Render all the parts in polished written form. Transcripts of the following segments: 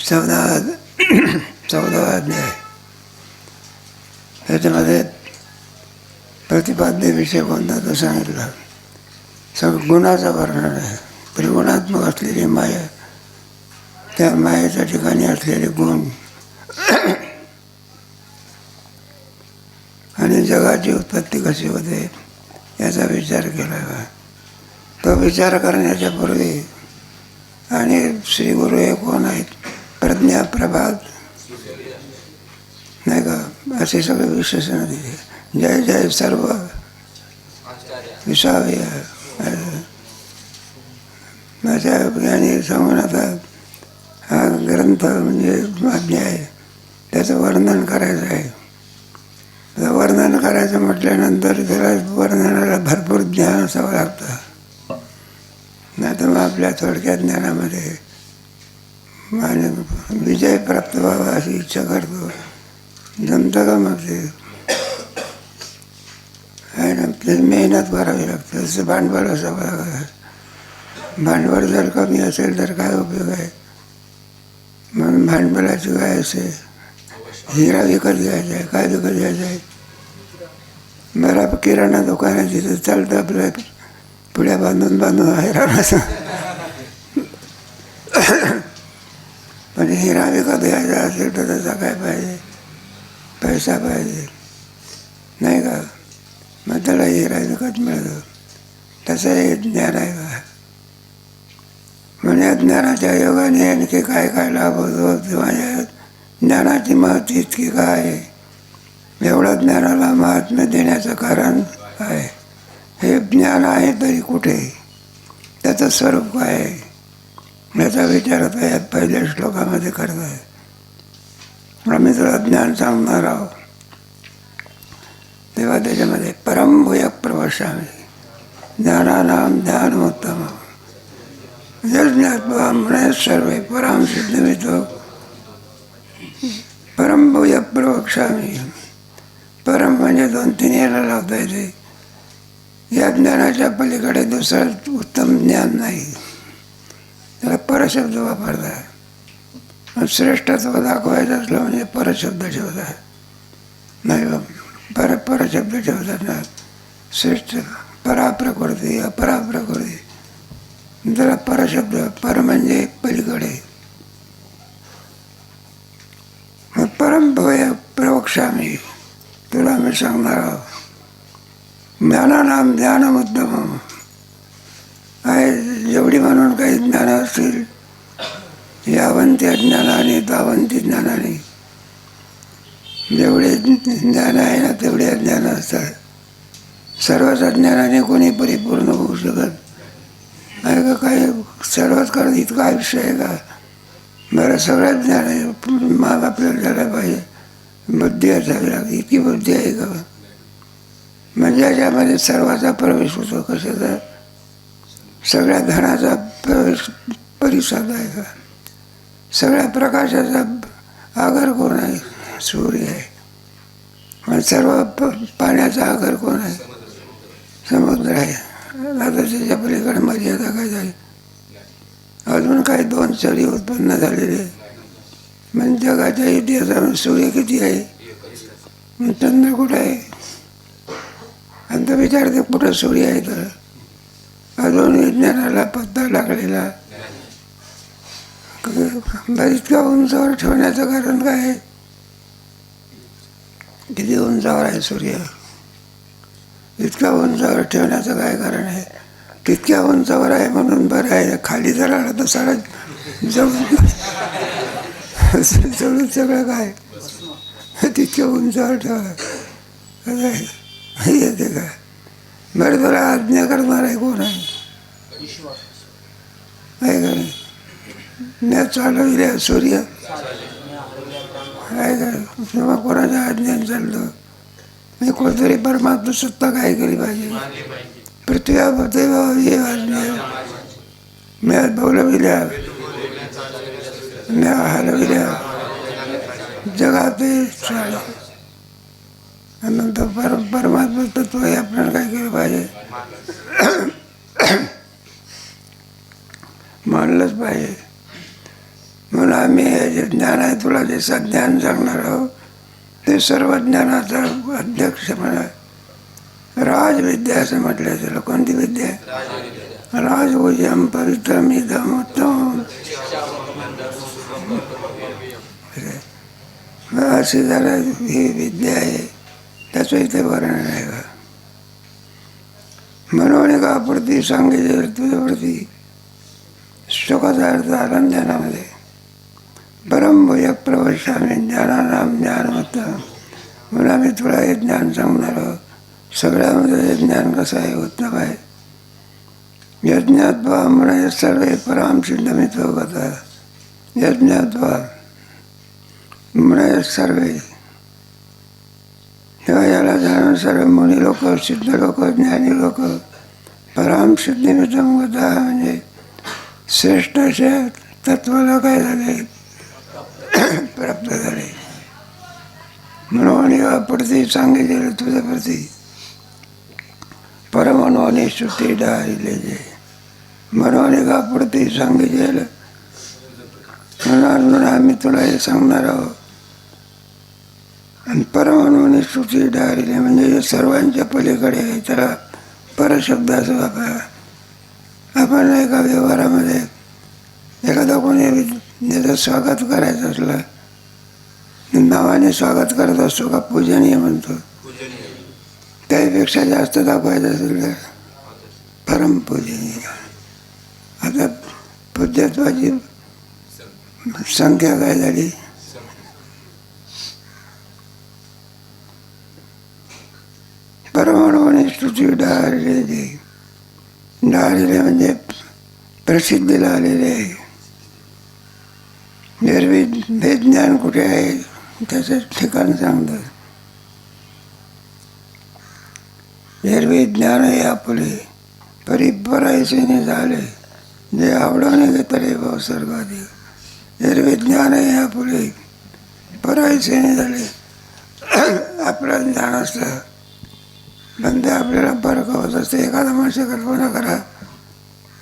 14वा अध्याय. त्याच्यामध्ये प्रतिपाद्य विषय कोणता तो सांगितला. सगळं गुणाचं वर्णन आहे. त्रिगुणात्मक असलेली माया, त्या मायेच्या ठिकाणी असलेले गुण आणि जगाची उत्पत्ती कशी होते याचा विचार केला. तो विचार करण्याच्या पूर्वी आणि श्री गुरु हे कोण आहेत, प्रज्ञा, प्रभात, नाही का, असे सगळे विशेषण दिले. जय जय सर्व विसावे माझ्या ज्ञानी सांगून आता हा ग्रंथ म्हणजे अध्याय त्याचं वर्णन करायचं आहे. वर्णन करायचं म्हटल्यानंतर त्याला वर्णनाला भरपूर ज्ञान असावं लागतं. नाही तर मग आपल्या थोडक्या ज्ञानामध्ये विजय प्राप्त व्हावा अशी इच्छा करतो. जमतं का मग ते? आहे ना, मेहनत करावी लागते. जसं भांडवल असावं लागतं. भांडवल जर कमी असेल तर काय उपयोग आहे. म्हणून भांडवलाची काय असे हिरा विकत घ्यायचा आहे. काय विकत घ्यायचं आहे? मला किराणा दुकान आहे, तिथं चालतं आपल्या पुढ्या बांधून बांधून हैराण असं. पण हिरा विकत घ्यायचा असेल तर त्याचा काय पाहिजे? पैसा पाहिजे, नाही का. मग त्याला हिरा विकत मिळतो. तसं हे ज्ञान आहे का. म्हणजे ज्ञानाच्या योगाने आणखी काय काय लाभ होतो किंवा ज्ञानाची महत्त्व इतकी काय आहे, एवढं ज्ञानाला महात्म्य देण्याचं कारण काय. हे ज्ञान आहे तरी कुठे, त्याचं स्वरूप काय आहे याचा विचार आता यात पहिल्या श्लोकामध्ये करत आहे. आम्ही तुला ज्ञान सांगणार आहोत. तेव्हा त्याच्यामध्ये परम भूय प्रवशामी ज्ञानानाम ज्ञानोत्तम यज्ञात्वा म्हणे सर्वे पराम सिद्धमितो परम भूय प्रवक्षामी. परम म्हणजे 2-3 याला लावता येते. या ज्ञानाच्या पलीकडे दुसरं उत्तम ज्ञान नाही. त्याला परशब्द वापरतात. श्रेष्ठत्व दाखवायचं असलं म्हणजे परशब्द ठेवतात. नाही बा, परशब्द ठेवतात ना. श्रेष्ठ, पराप्रकृती, अपराप्रकृती, जरा परशब्द. पर म्हणजे पलीकडे. परम भूय प्रवक्षामी, तुला मी सांगणार आहोत. ज्ञानानाम ज्ञानमुत्तम आहे. जेवढी म्हणून काही ज्ञान असतील, यावंती ज्ञानाने तावंती ज्ञानाने, जेवढे ज्ञान आहे ना तेवढे ज्ञान असतात. सर्वच ज्ञानाने कोणी परिपूर्ण होऊ शकत आहे का. काय सर्वच करत इतका आयुष्य आहे का. बरं, सगळ्यात ज्ञान आहे, मग आपल्याला झालं पाहिजे. बुद्धी असावी लागते. इतकी बुद्धी आहे का. म्हणजे याच्यामध्ये सर्वाचा प्रवेश होतो. कशाचा? सगळ्या धनाचा प्रवेश परिसर आहे का. सगळ्या प्रकाशाचा आगर कोण आहे? सूर्य आहे. मग सर्व पाण्याचा आगर कोण आहे? समुद्र आहे. आता त्याच्या पलीकडे मर्यादा काय झाली? अजून काही 2 चरी उत्पन्न झालेले. म्हणजे जगाच्या इतिहासामध्ये सूर्य किती आहे, चंद्र कुठं आहे. आणि तर विचारते कुठं सूर्य आहे. तर अजून विज्ञानाला पत्ता लागलेला. इतक्या उंचावर ठेवण्याचं कारण काय आहे? किती उंचावर आहे सूर्य? इतक्या उंचावर ठेवण्याचं काय कारण आहे? तितक्या उंचावर आहे म्हणून बरं आहे. खाली जर आलं तर सारा जळून सगळं काय तितक्या उंचावर ठेवा येते का. बरं, तुला आज्ञा करणार आहे कोण आहे? आहे का नाही. मी चालविल्या सूर्य आहे का. तेव्हा कोणाच्या आज्ञान चाललं. मी कोणतरी परमात्मा सत्ता काय केली पाहिजे. पृथ्व्या हे आज्ञा मी बोलविल्या, मी हलविल्या जगात. नंतर परमात्मा तत्व हे आपल्याला काय केलं पाहिजे, मानलंच पाहिजे. म्हणून आम्ही जे ज्ञान आहे तुला जे सज्ञान सांगणार आहोत ते सर्व ज्ञानाचा अध्यक्ष म्हणा. राजविद्या असं म्हटलं त्याला. कोणती विद्या? राजभोजम पवित्रमिदम उत्तम. अशी जरा ही विद्या आहे, त्याचं इथे वर्णन आहे का. म्हणून का प्रती सांगितले तुझ्यावरती सुखाचा अर्थ आला ज्ञानामध्ये. परमभूय प्रवशामी ज्ञानानाम ज्ञानवत्ता. म्हणून आम्ही तुला हे ज्ञान सांगणार आहोत. सगळ्यामध्ये हे ज्ञान कसं आहे, उत्तम आहे. यज्ञात्वा म्हणून सर्वे पराम सिद्धमित्व कथा. यज्ञात्वा म्हणून सर्वे तेव्हा याला जाणून सर्व मुनी लोक, सिद्ध लोक, ज्ञानी लोक पराम सिद्धमित्व कथा म्हणजे श्रेष्ठ असे तत्वाला काय झाले, प्राप्त झाले. म्हणून प्रती सांगितले तुझ्या प्रती परमनोने श्रुती डारिले जे. म्हणून का प्रती सांगितले म्हणून आम्ही तुला हे सांगणार आहोत. आणि परमनोने श्रुती डारिले म्हणजे सर्वांच्या पलीकडे आहे. त्याला परशब्द असं वापरा. आपण एका व्यवहारामध्ये एखादा कोणी त्याचं स्वागत करायचं असलं, नावाने स्वागत करत असतो का पूजनीय म्हणतो. त्यापेक्षा जास्त दाखवायचं असेल तर परमपूजनीय. आता पूज्यत्वाची संख्या काय झाली, परमाणूने स्तुती डाळलेली. डाळलेले म्हणजे प्रसिद्धीला आलेले आहे. निर्विद ज्ञान कुठे आहे त्याचं ठिकाण सांगतात. निर्विज्ञान हे आपले परिपरायचे झाले जे आवडणे घेतले भावसर्गादी. निर्विज्ञान हे आपले परायचे झाले. आपलं ज्ञान असलं पण ते आपल्याला परखवत असते. एखादा माणूस कल्पना करा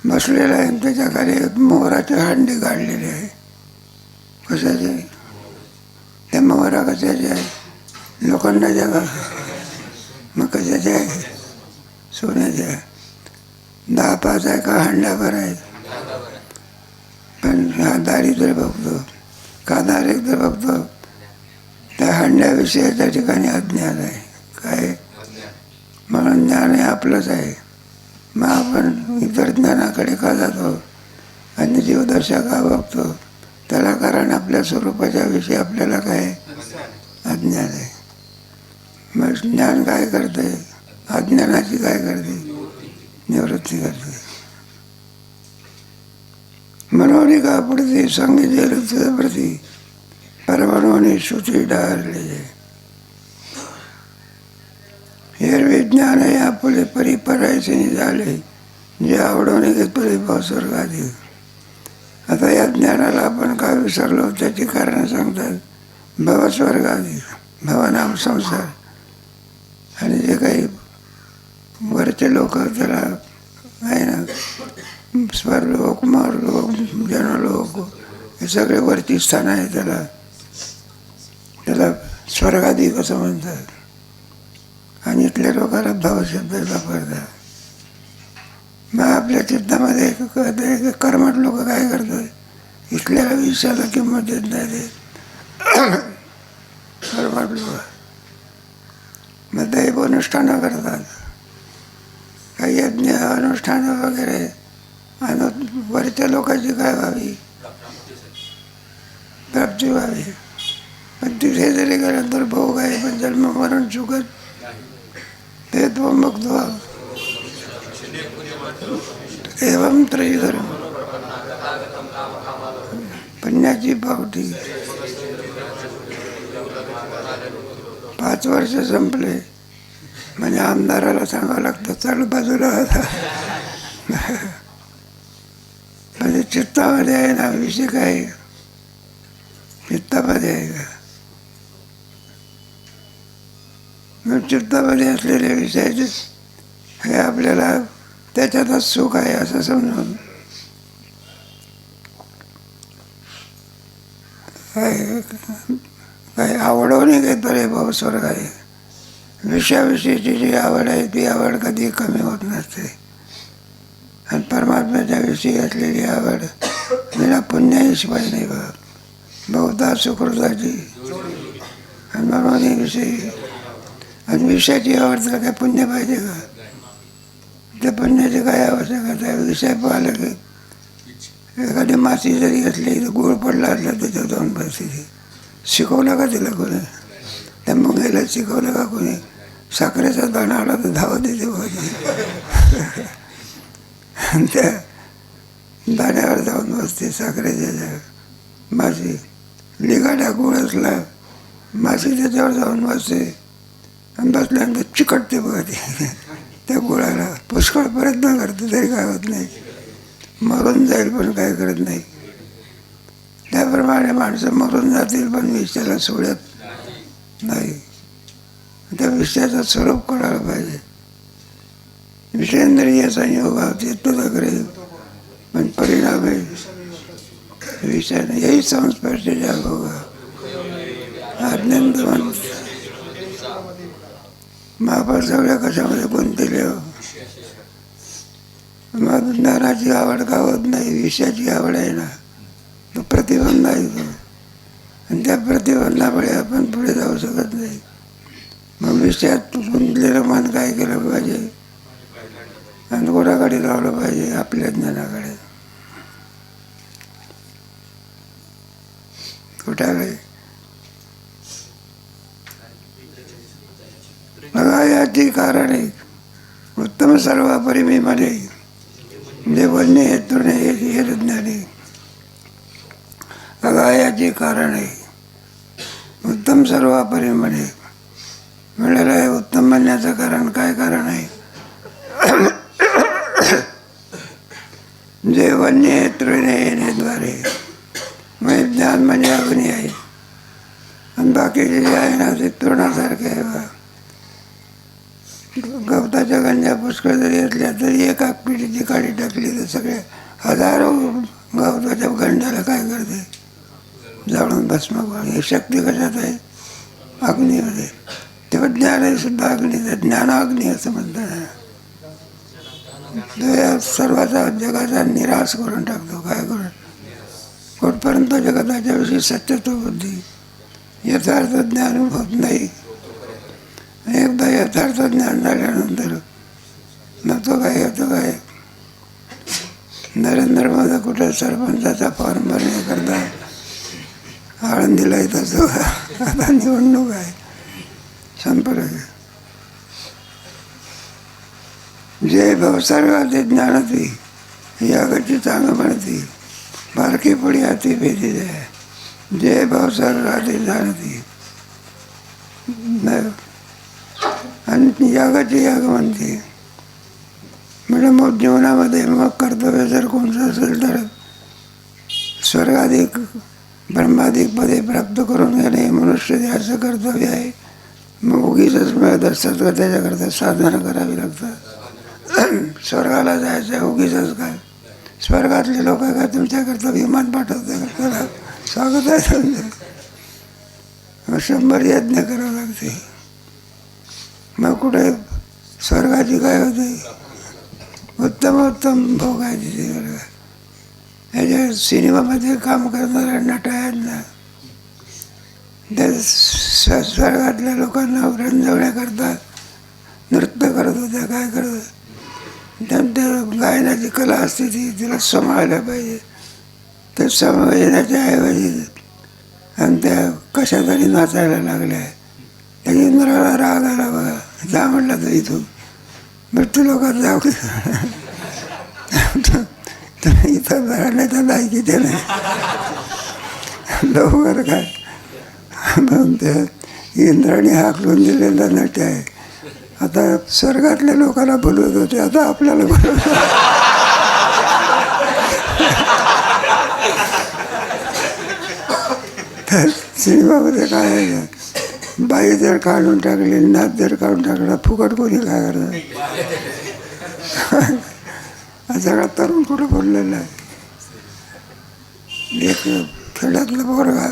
बसलेला आहे, त्याच्या खाली एक मोहराची हांडी काढलेली आहे. कशाची? त्या मोहरा कशाची आहे? लोखंडाच्या का? मग कशाचे आहे? सोन्याचे आहे. 10-5 आहे का हांड्याभर आहेत. पण हा दारिद्र्य बघतो का दारिद्र्य बघतो, त्या हांड्याविषयी त्या ठिकाणी अज्ञान आहे. काय म्हणून ज्ञान हे आपलंच आहे. मग आपण इतर ज्ञानाकडे का जातो आणि जीवदशा का बघतो, त्याला कारण आपल्या स्वरूपाच्या विषयी आपल्याला काय अज्ञान आहे. मग ज्ञान काय करते, अज्ञानाची काय करते, निवृत्ती करते. म्हणून का प्रती सांगितले तुझ्या प्रती परमाणूने श्रुती डाळले. निर्विज्ञान हे आपले परिपरायचे झाले जे आवडवणे घेतले भावसर्गादी. आता या ज्ञानाला आपण काय विसरलो त्याची कारणं सांगतात. भवस्वर्गादी, भवनाम संसार. आणि जे काही वरचे लोक त्याला आहे ना, स्वर्लोक, मारलोक, जनलोक हे सगळे वरची स्थान आहे. त्याला स्वर्गादी कसं म्हणतात. आणि इथल्या लोकांना भावशब्द वापरतात. मग आपल्या चित्तामध्ये कर्मठ लोक काय करतात, इथल्या विषयाला किंमत देत नाही. ते कर्मठ लोक मग दैव अनुष्ठानं करतात, काही यज्ञ अनुष्ठानं वगैरे. आणि वरच्या लोकांची काय व्हावी, प्राप्ती व्हावी. पण तिथे जरी गेल्यानंतर भोग आहे पण जन्म मरण चुकत ते तो मग तो एवं त्रयीधर्म पुण्याची पावटी. 5 वर्ष संपले म्हणजे आमदाराला सांगावं लागतं चालू बाजूला होता. म्हणजे चित्तामध्ये आहे ना विषय काय, चित्तामध्ये आहे का. मग चित्तामध्ये असलेले विषयाचे हे आपल्याला त्याच्यातच सुख आहे असं समजून काय काही आवडवणे घेत रे भाऊ स्वर्ग आहे. विषयाविषयीची जी आवड आहे ती आवड कधी कमी होत नसते. आणि परमात्म्याच्या विषयी असलेली आवड बिना पुण्याशिवाय नाही बघ. बहुधा सुकृताची आणि मनोनीविषयी. आणि विषयाची आवड तर काय पुण्य पाहिजे का? त्या पुण्याची काय आवश्यकता आहे? विषय पाहिलं की एखादी माती जरी असली तर गुळ पडला असला त्याच्यावर जाऊन परिस्थिती शिकवलं का तिला कोणी? त्या मुंगीला शिकवलं का कोणी? साखरेचा दाणा आला तर धावत देते बघा. त्या दाण्यावर जाऊन बसते साखरेच्या माशी. लिगाडा गुळ असला माशी त्याच्यावर जाऊन बसते आणि बसल्यानंतर चिकटते बघा ती त्या गुळाला. पुष्कळ प्रयत्न करते तरी काय होत नाही. मरून जाईल पण काय करत नाही. त्याप्रमाणे माणसं मरून जातील पण विषयाला सोडत नाही. त्या विषयाचं स्वरूप कळायला पाहिजे. विषयेंद्रिय संयोग चित्तदग्रे पण परिणाम आहे विषयाने. यही संस्पर्श होगा आज्ञान महापौर सगळ्या कशामध्ये गुंतले हो. मग ज्ञानाची आवड का होत नाही? विषयाची आवड आहे ना, तो प्रतिबंध आहे तो. आणि त्या प्रतिबंधामुळे आपण पुढे जाऊ शकत नाही. मग विषयात गुंतलेलं मन काय केलं पाहिजे? आणि कोणाकडे लावलं पाहिजे? आपल्या ज्ञानाकडे. कुठाकडे? बघा याची कारणे उत्तम सर्वापरी मी म्हणे जे वन्य हेतू नाही हे ज्ञानी. बघा याची कारण आहे उत्तम सर्वापरी म्हणे. मिळालं आहे उत्तम म्हणण्याचं कारण काय? कारण आहे जे वन्य हेतूने येण्याद्वारे. म्हणजे ज्ञान म्हणजे अग्नी आहे आणि बाकीचे जे आहे ना ते तृणासारखे आहे. गवताच्या गंजा पुष्कळ जरी असल्या तरी एका पिढीची काडी टाकली तर सगळे हजारो गवताच्या गंजाला काय करते? जाळून भस्म. ही शक्ती कशात आहे? अग्नीमध्ये. तेव्हा ज्ञान आहे सुद्धा अग्नीचं. ज्ञानाग्नी असं म्हणतात. तो या सर्वाचा जगाचा निराश करून टाकतो. काय करून? कुठपर्यंत जगताच्या विषयी सत्यत्व बुद्धी यथार्थ ज्ञान होत नाही. एकदा यथार्थ ज्ञान झाल्यानंतर मग तो काय होतो काय? नरेंद्र मोदी कुठे सरपंचाचा फॉर्म भरण्याकरता आळंदीला येत असतो. आता निवडणूक आहे, संपर्क. जे भवसारगाते ज्ञानती यागाची चांग म्हणती बारकी पुढी हाती भेटी जाय. जे भवसारगाते जाणती आणि यागाची याग म्हणते. म्हणजे मग जीवनामध्ये मग कर्तव्य जर कोणतं असेल तर स्वर्गाधिक ब्रह्माधिक पदे प्राप्त करून घेणे मनुष्य असं कर्तव्य आहे. मग उगीच मिळत असतात का? त्याच्याकरता साधना करावी लागतात. स्वर्गाला जायचं उगीच काय? स्वर्गातले लोक काय तुमच्याकरता विमान पाठवतात का? स्वागत आहे तुमचं. 100 यज्ञ करावं लागते. मग कुठे स्वर्गाची काय होते? उत्तम उत्तम भोग आहे तिथे. ह्याच्या सिनेमामध्ये काम करणाऱ्या नट आहेत ना, त्या स्वर्गातल्या लोकांना रंजवण्याकरता नृत्य करत होत्या. काय करत होत्या? त्यांच्या गायनाची कला असते ती तिला सांभाळायला पाहिजे. ते सांभाळण्याच्या ऐवजी आणि त्या कशा तरी नाचायला लागल्या. त्या इंद्राला राग आला बघा. जा म्हटलं तर इथून मृत्यू लोकात जाऊ इथं राहण्यात नाही की ते नाही लवकर काय. मग त्या इंद्राने हाकलून दिलेला नट आहे. आता स्वर्गातल्या लोकांना बोलवत होते, आता आपल्याला बोलवत. तर सिनेमामध्ये काय आहे? बाई जर काढून टाकली, नाच जर काढून टाकला, फुकट कोणी काय करणार? सगळा तरुण कुठं बोललेला आहे. एक खेड्यातलं पोरगा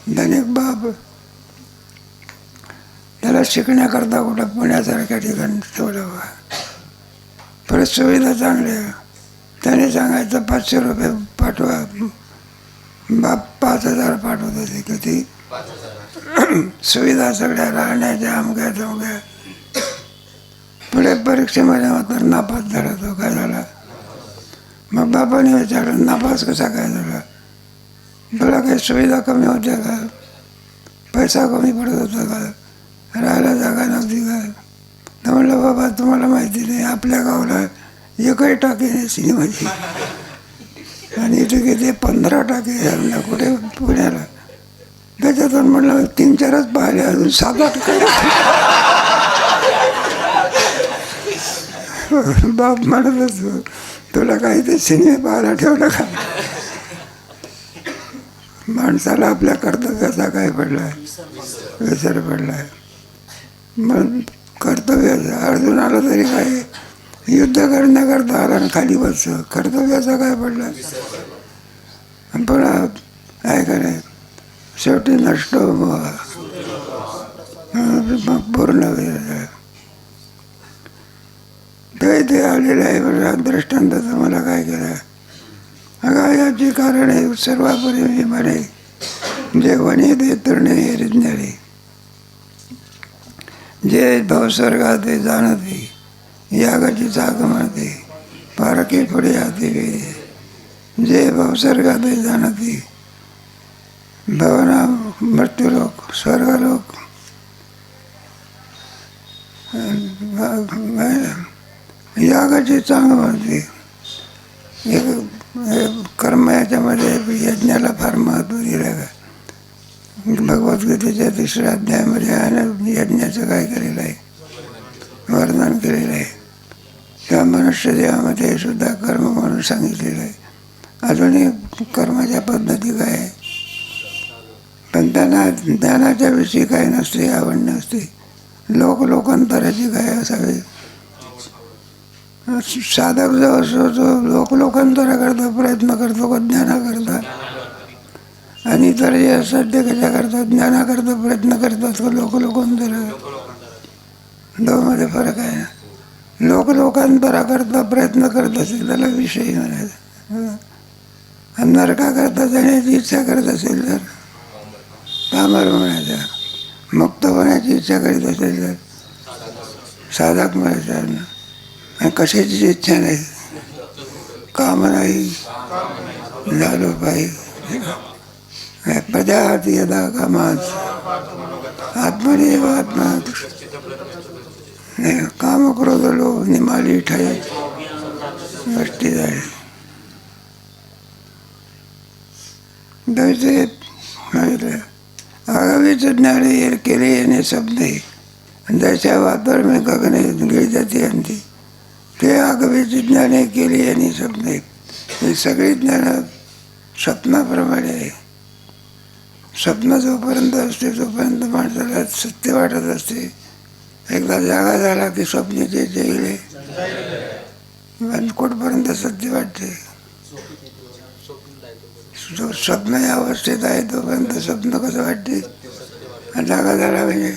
धनिक बाप त्याला शिकण्याकरता कुठं पुण्यासारख्या ठिकाणी ठेवलं बा. परत सुविधा चांगल्या. त्याने सांगायचं 500 रुपये पाठवा, बाप 5,000 पाठवत होते. किती सुविधा सगळ्या राहण्याच्या अमक्या तमक्या. पुढे परीक्षेमध्ये मात्र नापास झाला तो. काय झाला? मग बापाने विचारलं नापास कसा काय झाला? तुला काही सुविधा कमी होत्या का? पैसा कमी पडत होता का? राहायला जागा नव्हती का? तर म्हणलं बाबा तुम्हाला माहिती नाही, आपल्या गावाला एकही टाकी नाही सिनेमाची, आणि इथे किती 15 टाकी आहे कुठे पुण्याला. त्याच्यातून म्हटलं 3-4च पाहिले, अजून 7-8 काय. बाप म्हणतच तुला काही ते सिनेमे पाहायला ठेवलं का? माणसाला आपल्या कर्तव्याचा काय पडलाय? विसर पडलाय. मग कर्तव्याचा अर्जुनाला तरी काय युद्ध करण्याकरता आला आणि खाली बस, कर्तव्याचा काय पडला? पण काय करे शेवटी नष्ट मग पूर्ण ते आलेलं आहे. दृष्टांत मला काय केलं? अगा याची कारण आहे सर्वापरी म्हणे जे वने ते तृणे रिज्ञाने, जे भवस्वर्गाते जाणते यागाची चाक म्हणते पारखे पुढे आते वेळे. जे भवस्वर्गाते जाणते भवना मृत्यूलोक स्वर्गलोक यागाची चांग म्हणते. एक कर्म याच्यामध्ये यज्ञाला फार महत्त्व दिलं का? भगवद्गीतेच्या 3ऱ्या अध्यायामध्ये आहे यज्ञाचं काय केलेलं आहे? वर्णन केलेलं आहे. त्या मनुष्य देहामध्ये सुद्धा कर्म म्हणून सांगितलेलं आहे. अजूनही कर्माच्या पद्धती काय आहे, पण त्यांना ज्ञानाच्या विषयी काही नसते, आवड नसते. लोकांतराची काय असावी? साधक जो असतो तो लोकांतराकरता प्रयत्न करतो का ज्ञानाकरता? आणि इतर जे सध्या कशाकरता ज्ञानाकरता प्रयत्न करतात का लोकांतरा? दोमध्ये फरक आहे ना. लोकांतराकरता प्रयत्न करत असेल त्याला विषयी म्हणायचं. आणि नरकाकरता जाण्याची इच्छा करत असेल तर कामर म्हणायचा. मुक्त होण्याची इच्छा करीत असेल तर साधक म्हणायचं. आणि कशाची इच्छा नाही, काम नाही, झालो पाहिजे. प्रजात यदा कामात आत्मनेव आत्मा काम क्रोध लोभ निमाली ठाई गोष्टी झाली. आगावीच ज्ञाने केले येणे शब्दे जशा वातर मी गगने गिळ जाते आणते. ते आगावीची ज्ञाने केली येणे शब्दे. ही सगळी ज्ञान स्वप्नाप्रमाणे आहे. स्वप्न जोपर्यंत असते तोपर्यंत माणसाला सत्य वाटत असते. एकदा जागा झाला की स्वप्नाचे जैले कुठपर्यंत सत्य वाटते. जो स्वप्न या अवस्थेत आहे तोपर्यंत स्वप्न कसं वाटते, जागा झाला म्हणजे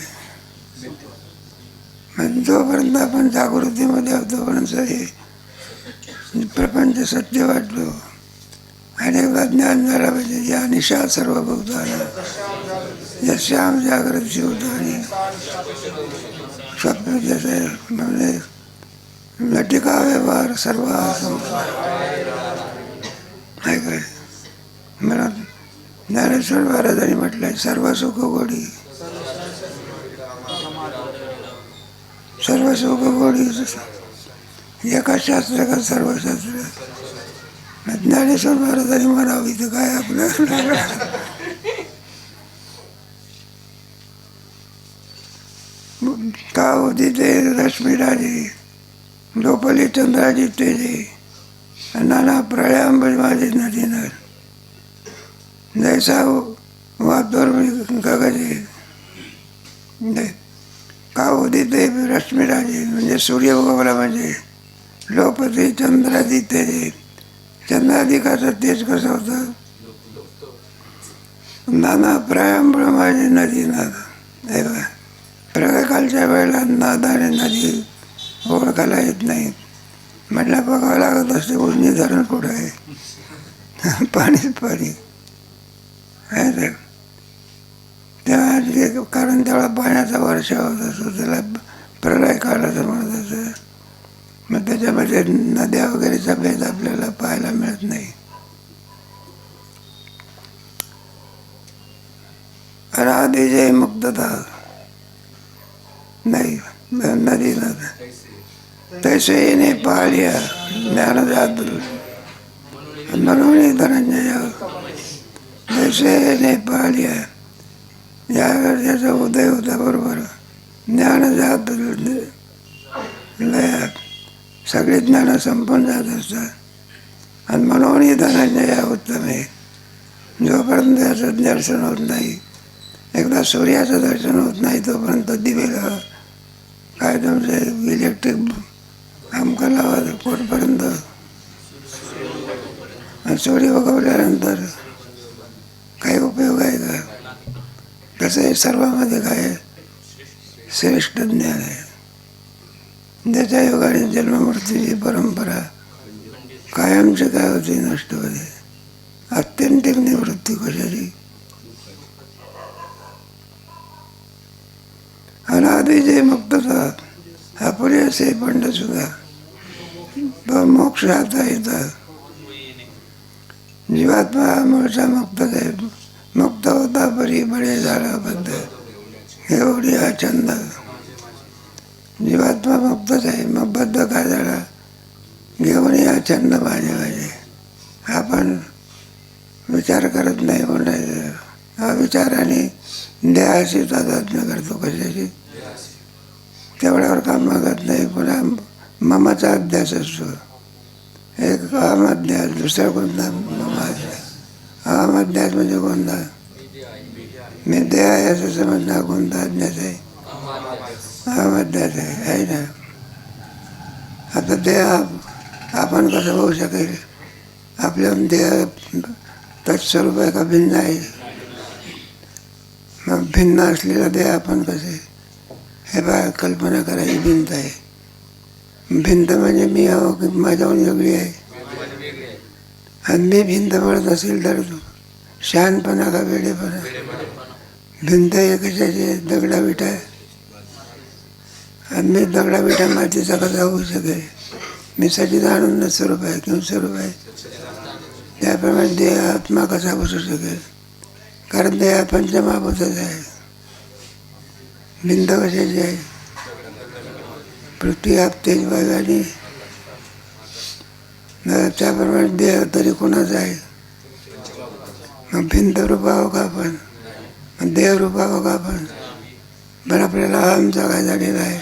जोपर्यंत आपण जागृतीमध्ये आहोत तोपर्यंत हे प्रपंच सत्य वाटलो. आणि एकदा ज्ञान झाला म्हणजे या निशा सर्व भूताना यश्याम जागृत शिवतानी स्वप्न जसे म्हणजे लटिका व्यवहार सर्व आहे काय. मला ज्ञानेश्वर महाराजांनी म्हटलंय सर्व सुख गोडी, सर्व सुख गोडी. एका शास्त्र का सर्व शास्त्र. ज्ञानेश्वर महाराजांनी म्हणावी तर काय आपलं. का होती ते रश्मीराजी लोपली चंद्राजी तेजे नाना प्रळयांबज माझे नदीनं जैसा वादोर गगजे. का होती ते रश्मीराजी म्हणजे सूर्य उगवला म्हणजे लोपती चंद्राजी तेजे. चंद्राधिकाचं तेज कसं होतं? नाना प्रयामप्रमाणे नदी नाद. हे बघा, प्रलयकालच्या वेळेला नाद आणि नदी ओळखायला येत नाही. म्हटलं बघावं लागत असते उजनी धरण कुठं आहे. पाणीच पाणी आहे ते. तेव्हा कारण तेवढा पाण्याचा वर्षा होत असतो, त्याला प्रलय काळ असं म्हणत असं. मग त्याच्यामध्ये नद्या वगैरेचा भेद आपल्याला पाहायला मिळत नाही. अनादिजय मुक्तता नाही नदी नद तैसे ने पाळ्या ज्ञानजात म्हणून धनंजय तैसे ने पाळ्या. ज्यावेळेस त्याचा उदय होता बरोबर ज्ञानजात लयात सगळी ज्ञानं संपून जात असतात. आणि म्हणून धनंजय उत्तम आहे. जोपर्यंत त्याचं दर्शन होत नाही, एकदा सूर्याचं दर्शन होत नाही तोपर्यंत दिवेला काय तुमचं इलेक्ट्रिक आमका लावा पोटपर्यंत. सूर्य उगवल्यानंतर काही उपयोग आहे का? तसं हे सर्वांमध्ये काय श्रेष्ठ ज्ञान आहे. ज्याच्या योगाने जन्ममृत्यूची परंपरा कायमची काय होती, नष्ट होते. आत्यंतिक निवृत्ती कशाची? अनादिजय मुक्तता अपरिहासे पंड सुद्धा तो मोक्ष आता येतात. जीवात्मा मूळचा मुक्तच आहे. मुक्त होता परी बळे झाला बद्ध एवढी हा छंद. जीवात्मा मुक्तच आहे, मग बद्ध काय झाला घेऊन हा छंद माझे माझे. आपण विचार करत नाही म्हणायचं. हा विचाराने देहाशी तादात्म्य करतो. कशाची? तेवढ्यावर काम मागत नाही. पुन्हा ममाचा अध्यास असतो. एक अहमअध्यास, दुसरा कोणता ममाध्यास. अहमअध्यास म्हणजे कोणता? मी देह आहे असं समजणार. कोणता अध्यास आहे? अहमअध्यास आहे ना. आता देह आपण कसं होऊ शकेल? आपल्या देह तत्स्वरूप आहे का भिन्न आहे? मग भिन्न असलेला देह आपण कसे? हे बघा, कल्पना करायची भिंत आहे. भिंत म्हणजे मी आहो की माझ्याहून वेगळी आहे. आणि मी भिंत म्हणत असेल तर शहाणपणा का वेडेपणा? भिंत हे कशाची आहे? दगडाविटा आहे. आणि मी दगडाविटा मातीचा कसा होऊ शकेल? मी सच्चिदानंद स्वरूप आहे. किंवा स्वरूप आहे. त्याप्रमाणे देह आत्मा कसा बसू शकेल? कारण देह पंचमहाभूतच आहे. भिंत कशाची आहे? पृथ्वी आप तेज वायू आणि त्याप्रमाणे देह तरी कोणाचा आहे? मग भिंत रूपावं का आपण? मग देह रूपावं का आपण? पण आपल्याला अहमचा काय झालेला आहे?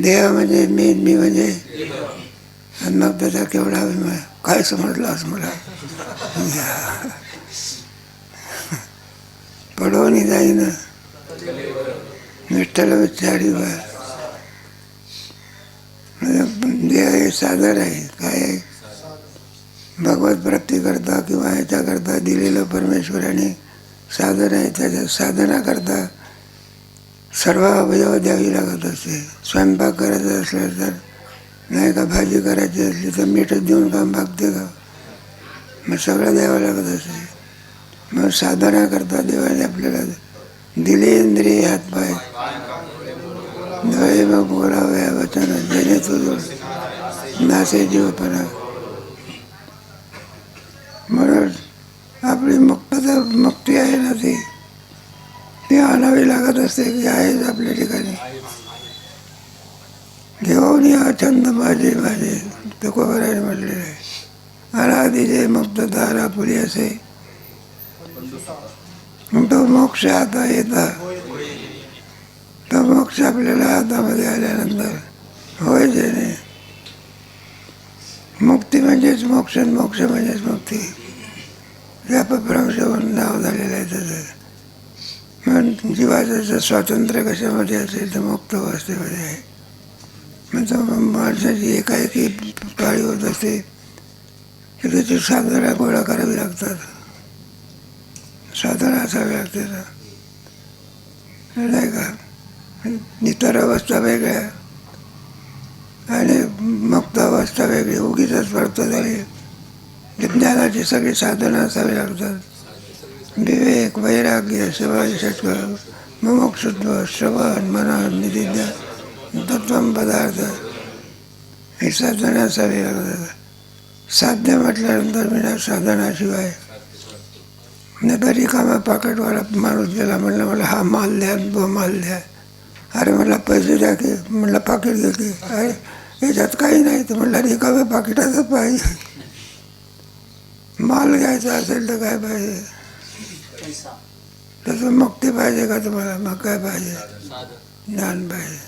देह म्हणजे मी म्हणजे. आणि मग त्याचा केवढा अभिमान. काय समजलं असं मला पडवणी जाईन विठ्ठल विचारी. देह हे साधन आहे. काय आहे? भगवत प्राप्तीकरता किंवा ह्याच्याकरता दिलेलं परमेश्वराने साधन आहे. त्याच्या साधनाकरता सर्व अवयव द्यावी लागत असते. स्वयंपाक करायचा असला तर नाही का, भाजी करायची असली तर मीठच देऊन काम भागते का? मग सगळं द्यावं लागत असते. मग साधनाकरता देवाने आपल्याला दिले इंद्रिय हातपाय डोळे मग बोलावया वचन जेणे तुझं नासे जीवपणा. म्हणून आपली मुक्ती आहे ना, ती आणावी लागत असते की आहेच आपल्या ठिकाणी. घेऊन या छंद माझे माझे तुकोबराने म्हटलेलं आहे. अनादिजय मुक्तता पुरी असे. तो मोक्ष आता येता. तो मोक्ष आपल्याला हातामध्ये आल्यानंतर होय जेणे. मुक्ती म्हणजेच मोक्ष, मोक्ष म्हणजेच मुक्ती. व्यापभ्रंश म्हणून नाव झालेलं आहे त्याचं. म्हणून जीवाचं स्वातंत्र्य कशामध्ये असेल तर मुक्त अवस्थेमध्ये आहे. म्हणजे माणसाची एकाएकी पाळी होत असते की त्याची साधना गोळा करावी लागतात. साधना असावी लागते ना, नाही का. इतर अवस्था वेगळ्या आणि मुक्त अवस्था वेगळी, उगीच पडतो तरी ज्ञानाची सगळी साधनं असावी लागतात. विवेक, वैराग्य, समाधी षटक, मुमुक्षुत्व, श्रवण, मनन, निधिध्यान, तत्त्वम पदार्थ, ही साधनं असावी लागतात. साध्य म्हटल्यानंतर विना साधनाशिवाय नाही तर रिकामा पाकिटवाला माणूस गेला, म्हणलं मला हा माल द्या, तो माल द्या. अरे मला पैसे द्या की, म्हणलं पाकिट घे की, अरे याच्यात काही नाही. तर म्हणलं रिकाम्या पाकिटाचं पाहिजे. माल घ्यायचा असेल तर काय पाहिजे? तसं मुक्ती पाहिजे का तुम्हाला? मग काय पाहिजे? ज्ञान पाहिजे.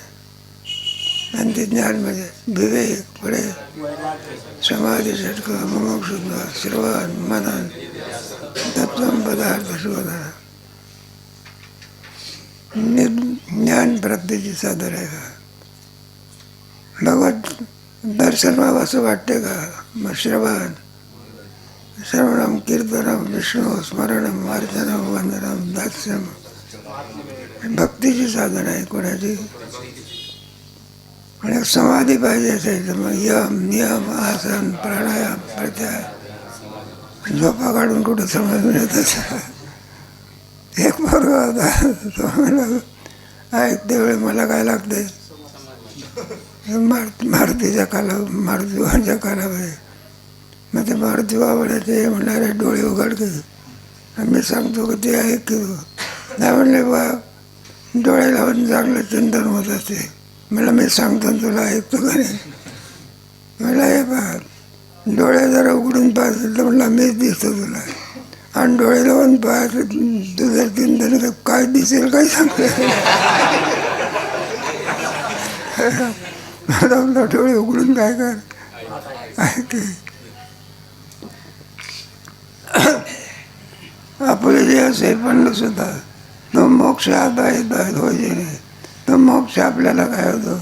आणि ते ज्ञान म्हणजे विवेक, पुढे समाधी षटक, मुमुक्षुत्व, श्रवण, मनन, तत्त्वम पदार्थ शोधन. ज्ञान प्राप्तीची साधन आहे का? भगवत दर्शन व्हावं असं वाटते का? मग श्रवण, श्रवणम, कीर्तनम, विष्णू स्मरणम, अर्चनम, वंदनम, दास्यम, भक्तीची साधन आहे कोणाची. आणि समाधी पाहिजे असेल तर मग यम, नियम, आसन, प्राणायाम, प्रत्याहार. झोपा काढून कुठं समज मिळतच. एक पोरगा होता, तो म्हणला ऐकते वेळी मला काय लागते, मारुतीच्या मारुतीवाच्या कालामध्ये. मग ते मारुती आवडायचे म्हणणारे डोळे उघड की, मी सांगतो की ते ऐक की तू. नाही म्हणले बा डोळे लावून चांगलं चिंतन होत असते. म्हणलं मी सांगतो तुला ऐकतो का नाही? म्हणलं हे बा डोळे जरा उघडून पाहतील तर म्हणलं मीच दिसतो तुला, आणि डोळे लावून पाहायचं तुझं चिंतन काय दिसेल काय सांगतो. मला डोळे उघडून काय कर ऐकते. आपले जे असेल पण सुद्धा तो मोक्ष आता येत होईल नाही. तो मोक्ष आपल्याला काय होतो?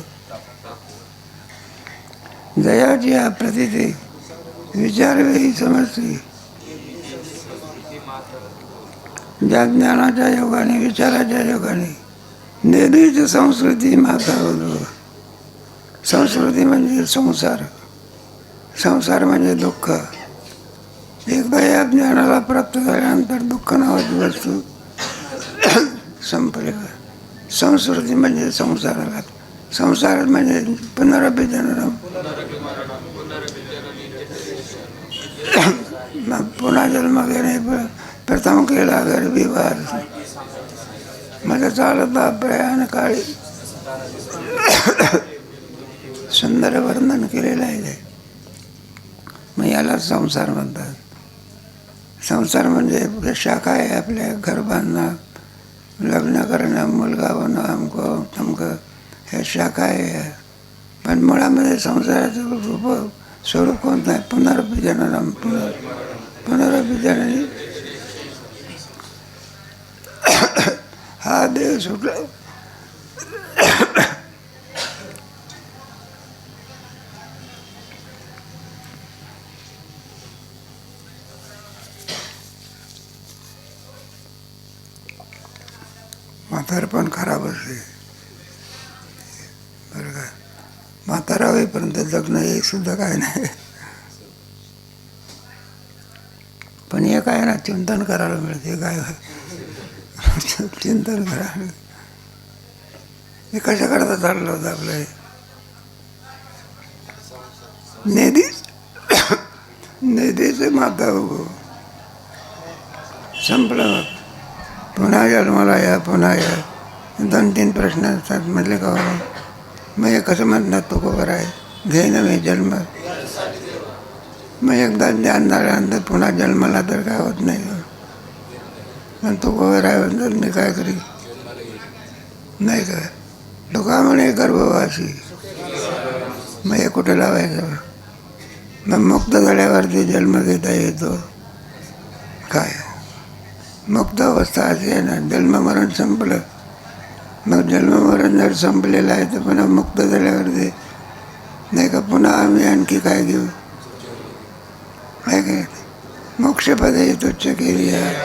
जयाची हा प्रतिती विचारवेळी समजते. ज्या ज्ञानाच्या योगाने, विचाराच्या योगाने नेहमीच संस्कृती माता होतो. संस्कृती म्हणजे संसार, संसार म्हणजे दुःख. एकदा या ज्ञानाला प्राप्त झाल्यानंतर दुःख नावाची वस्तू संपली. संस्कृती म्हणजे संसाराला, संसार म्हणजे पुनरपि जननम, पुन्हा जन्म घेणे. प्रथम केला गरीबी वार, माझं चालता प्रयाण काळी. सुंदर वर्णन केलेलं आहे. मग याला संसार म्हणतात. संसार म्हणजे शाखा आहे आपल्या. घर बांधणं, लग्न करणं, मुलगा होणं, अमकं तमकं, हे शाखा आहे. पण मुळामध्ये संसाराचं रूप स्वरूप कोणतं आहे? पुनरपि जननम, पुनरपि जननी. हा देव सुटला. म्हातारपण खराब असते बरं का. म्हातारा होईपर्यंत जगणं हे सुद्धा काय नाही. पण हे काय ना, चिंतन करायला मिळते. काय चिंतन करायला. हे कशा करता चाललं होतं आपलं? नेदीचे माता हो संपलं. पुन्हा जन्माला या, पुन्हा या. 2-3 प्रश्न असतात. म्हटले का मग हे कसं म्हणतात तो खबर आहे, घे ना मी जन्म. मग एकदा ज्ञान झाल्यानंतर पुन्हा जन्माला तर काय होत नाही. पण तो खबर आहे म्हणतात मी काय करी नाही का. तो का म्हणे गर्भवासी. मग हे कुठे लावायचं? मग मुक्त झाल्यावरती जन्म घेता येतो काय? मुक्त अवस्था अशी आहे ना, जन्ममरण संपलं. मग जन्ममरण जर संपलेलं आहे तर पुन्हा मुक्त झाल्यावरती नाही का पुन्हा आम्ही आणखी काय घेऊ? काय काय मोक्षपदे तुच्छ केली आहे.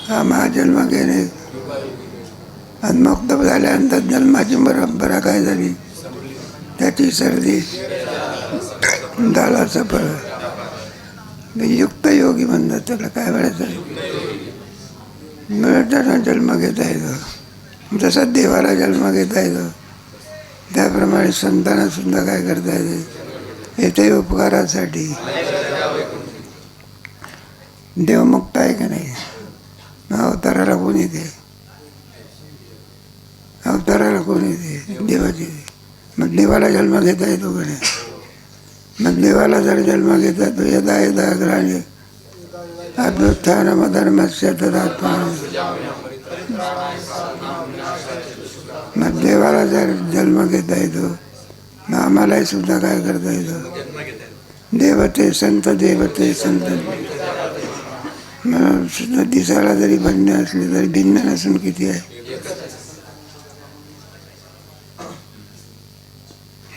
हा महाजन्म घेणे. आणि मुक्त झाल्यानंतर जन्माची परंपरा काय झाली, त्याची सर्दी झाला सफळ. युक्त योगी म्हणतात त्याला. काय म्हणायचं, मिळताना जन्म घेता येतो. जसा देवाला जन्म घेता येतो त्याप्रमाणे संतांना सुद्धा काय करता येते, येते उपकारासाठी. देव मुक्त आहे का नाही, अवताराला कोण येते, अवताराला कोण येते, देवाची. मग देवाला जन्म घेता येतो का नाही. मग देवाला जर जन्म घेता तो यदा यदा ग्राणी अभ्युत्थानम धर्मस्य तदात्मा. मग देवाला जर जन्म घेता येतो मग आम्हालाही सुद्धा काय करता येतं, देवते संत देवते संत. मग सुद्धा दिसायला जरी भिन्न असली तरी भिन्न नसून किती आहे.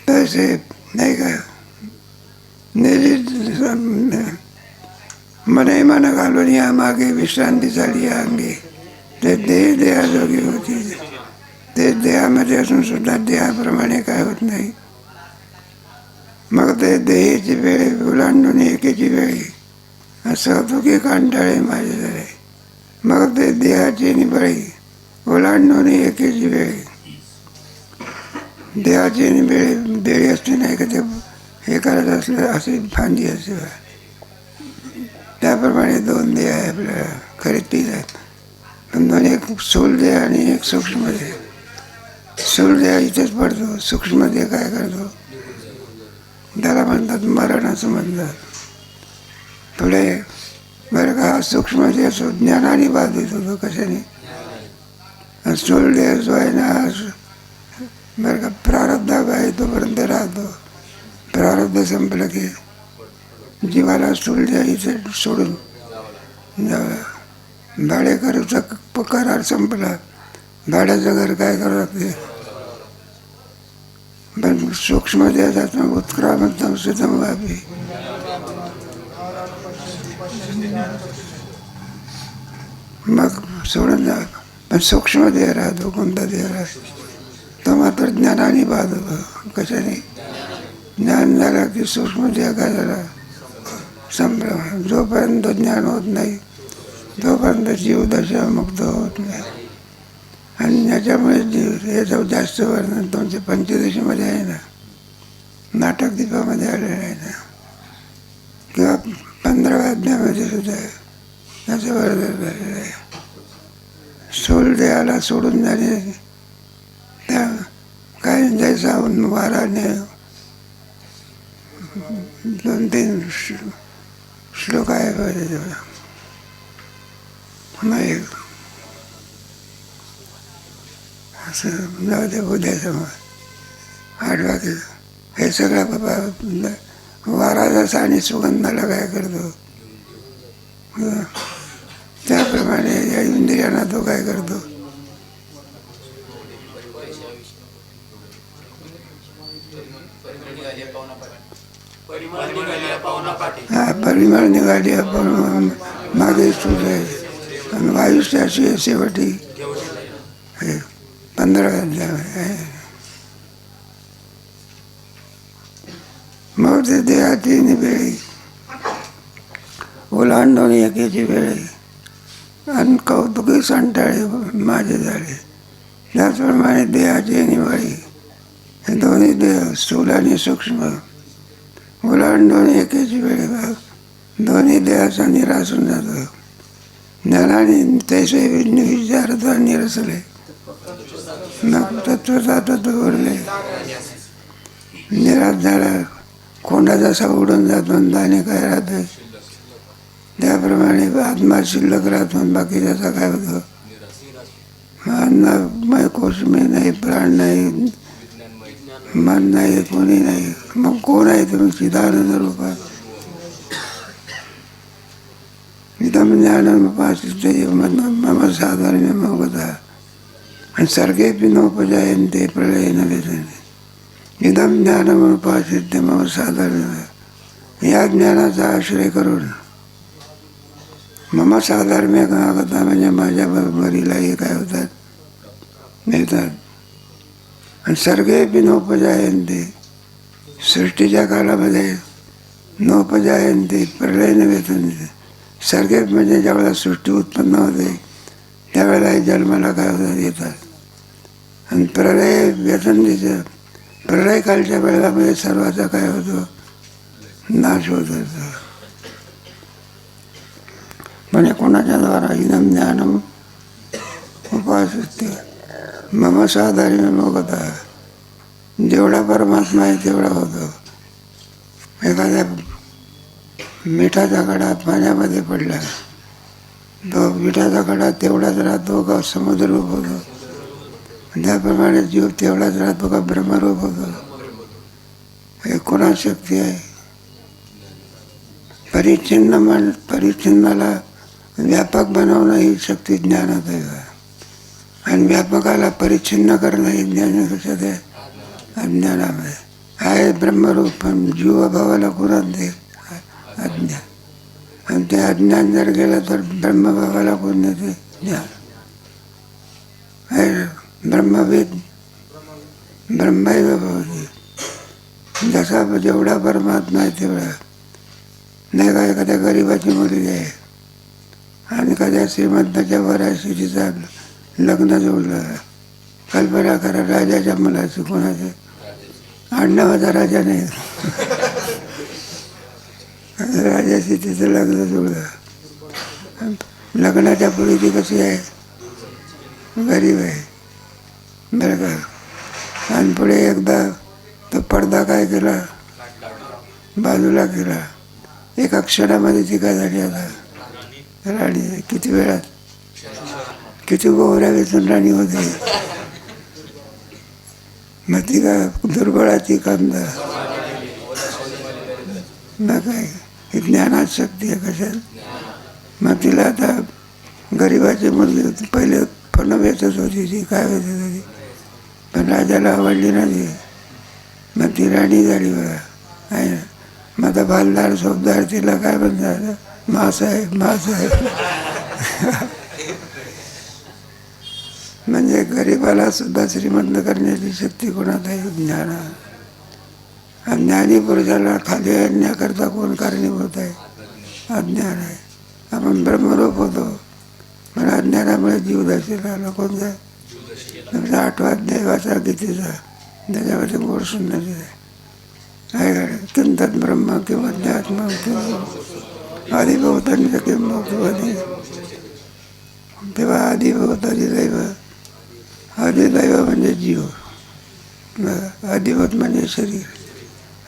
तसे नाही का, मने मन घालून या मागे विश्रांती झाली या अंगी. ते देह देहाजोगी होती. ते देहामध्ये असून सुद्धा देहाप्रमाणे काय होत नाही. मग ते देहाची वेळ ओलांडून एकेची वेळी असं होतं की कंटाळे माझे झाले. मग ते देहाची बळी ओलांडून एकेची वेळी. देहाची बेळी असते नाही का, ते हे करत असलं अशी फांदी असते. त्याप्रमाणे दोन देह आहे आपल्याला, खरे तीन आहेत. पण दोन, एक स्थूल देह आणि एक सूक्ष्म देह. स्थूल देह इथेच पडतो, सूक्ष्म देह काय करतो त्याला म्हणतात मरण असं म्हणतात. पुढे बरं का, सूक्ष्म देह असो ज्ञानाने बाधित होतो. कशाने, स्थूल देह जो आहे ना बरं का, प्रारब्ध आहे तोपर्यंत राहतो. प्रारब्ध संपलं की जीवाला स्थूल देह इथे सोडून भाडेकरूचा करार संपला. भाड्याचं घर काय करावं लागते. पण सूक्ष्म देहात उत्क्रामंतम सुतम व्यापी. मग सोडून जा. पण सूक्ष्म देह राहतो. कोणता देह राहतो तो मात्र ज्ञानाने बाद होतो. कशाने, ज्ञान झालं की सूक्ष्म देह काय झाला संभ्रम. जोपर्यंत ज्ञान होत नाही तोपर्यंत जीवदशा मुक्त होत नाही. आणि याच्यामुळे याचं जास्त वर्णन 285मध्ये आहे ना, नाटक दीपामध्ये आलेलं आहे ना, किंवा 15व्या अध्यायामध्ये सुद्धा याचं वर्णन झालेलं आहे. स्थूल देहाला सोडून जाणे, त्या काय जैसा वाराने 2-3 श्लोक आहे पाहिजे. नाही असं जाऊ दे, उद्या समोर 8 वाजे हे सगळं बाबा वारा जसा आणि सुगंधाला काय करतो त्याप्रमाणे या इंद्रियांना तो काय करतो. हा, परिमळ निघाली आपण मागे सुरू आहे. आणि वायुष्याची शेवटी हे 15 अध्याय आहे. मग ते देहाची वेळी ओलांडून एकेची वेळी आणि कौतुकी संटाळे माझे झाले. त्याचप्रमाणे देहाची निवळी, हे दोन्ही देह स्थूल आणि सूक्ष्म ओलांडून एकेची वेळी दोन्ही देहाचा निराश होऊन जातो. ज्ञानाने तैसे विचारता निरसले. मग तत्वता तत्व उरले. निराश झाला, कोंडा जसा उडून जातो दाणे काय राहते त्याप्रमाणे आत्मा शिल्लक राहतो. बाकी त्याचा काय होतं, अन्नमय कोश मी नाही, प्राण नाही, मन नाही, कोणी नाही. मग कोण आहे तुम्ही, चिदानंद रूपात. इदम ज्ञानमुपाश्रित्य मम साधर्म्यं मोक्षः आणि सर्गेऽपि नोपजायन्ते प्रलयेन वेदने. इदम ज्ञानमुपाश्रित्य मम साधर्म्यं, या ज्ञानाचा आश्रय करून मम साधर्म्य कथा म्हणजे माझ्या बरोबरीलाही काय होतात, मिळतात. आणि सर्गेपि नोपजायन्ते, सृष्टीच्या काळामध्ये नोपजायन्ते प्रलय नव्हे. सर्गे म्हणजे ज्यावेळेला सृष्टी उत्पन्न होते त्यावेळेला जन्माला काय होतात, येतात. आणि प्रलय व्यसनतेचं प्रलयकालच्या वेळेला सर्वाचा काय होतो, नाश होत असतो. म्हणजे कोणाच्या द्वारा इदं ज्ञानम उपासते मम साधर्म्य मोगता. जेवढा परमात्मा आहे तेवढा होतो. एखाद्या मिठाचा खडा पाण्यामध्ये पडला, तो मिठाचा खडा तेवढाच राहतो का समुद्ररूप होतो. त्याप्रमाणे जीव तेवढाच राहतो का ब्रह्मरूप होतो. हे कोणाची शक्ती आहे. परिच्छिन्नाला व्यापक बनवणं ही शक्ती ज्ञानात आहे. आणि व्यापकाला परिच्छिन्न करणं ही ज्ञान कशात आहे, अज्ञानामध्ये आहे. ब्रह्मरूप पण जीवभावाला कुणात दे, अज्ञान. आणि ते अज्ञान जर गेलं तर ब्रह्मभावाला कोण देते, ज्ञान. ब्रह्मवेद ब्रह्मैव भवति. जसा जेवढा परमात्मा आहे तेवढा नाही. का एखाद्या गरिबाची मुलगी आहे आणि एखाद्या श्रीमंताच्या वराशी तिचा लग्न जोडलं. कल्पना करा, राजाच्या मुलाचं, कोणाचं आडनावाचा राजा नाही, राजाशी तिचं लग्न जोडलं. लग्नाच्या पूर्वी ती कशी आहे, गरीब आहे बरं का. आणि पुढे एकदा तो पडदा काय केला, बाजूला केला. एका क्षणामध्ये ती काय झाली आता राणी. किती वेळात, किती गोवऱ्या वेचून राणी होते. मग ती का दुर्बळाची कांदा. मग काय ही ज्ञानात शक्ती आहे कशात. मग तिला आता गरिबाची मुलगी होती. पहिले पण वेचत होती ती, काय वेचत होती, पण राजाला आवडली ना ती. मग ती राणी झाली बघा, आहे ना. मग आता भालदार सोबदार तिला काय म्हणतात, मासाहेब मासाहेब. म्हणजे गरिबाला सुद्धा श्रीमंत करण्याची शक्ती कोणात आहे, ज्ञाना. अज्ञानी पुरुषाला खाली आणण्याकरता कोण कारणीभूत आहे, अज्ञान आहे. आपण ब्रह्मरूप होतो पण अज्ञानामुळे जीवदशेला आला. कोणता, 8वा अध्याय वाचा गीतेचा, त्याच्यामध्ये गोड सुंदर आहे. किंतन ब्रह्म किंवा अध्यात्म किंवा आदिभवतांचं किंवा तेव्हा आदिभवत अधिदैव. अधिदैव म्हणजे जीव, अधिभूत म्हणजे शरीर.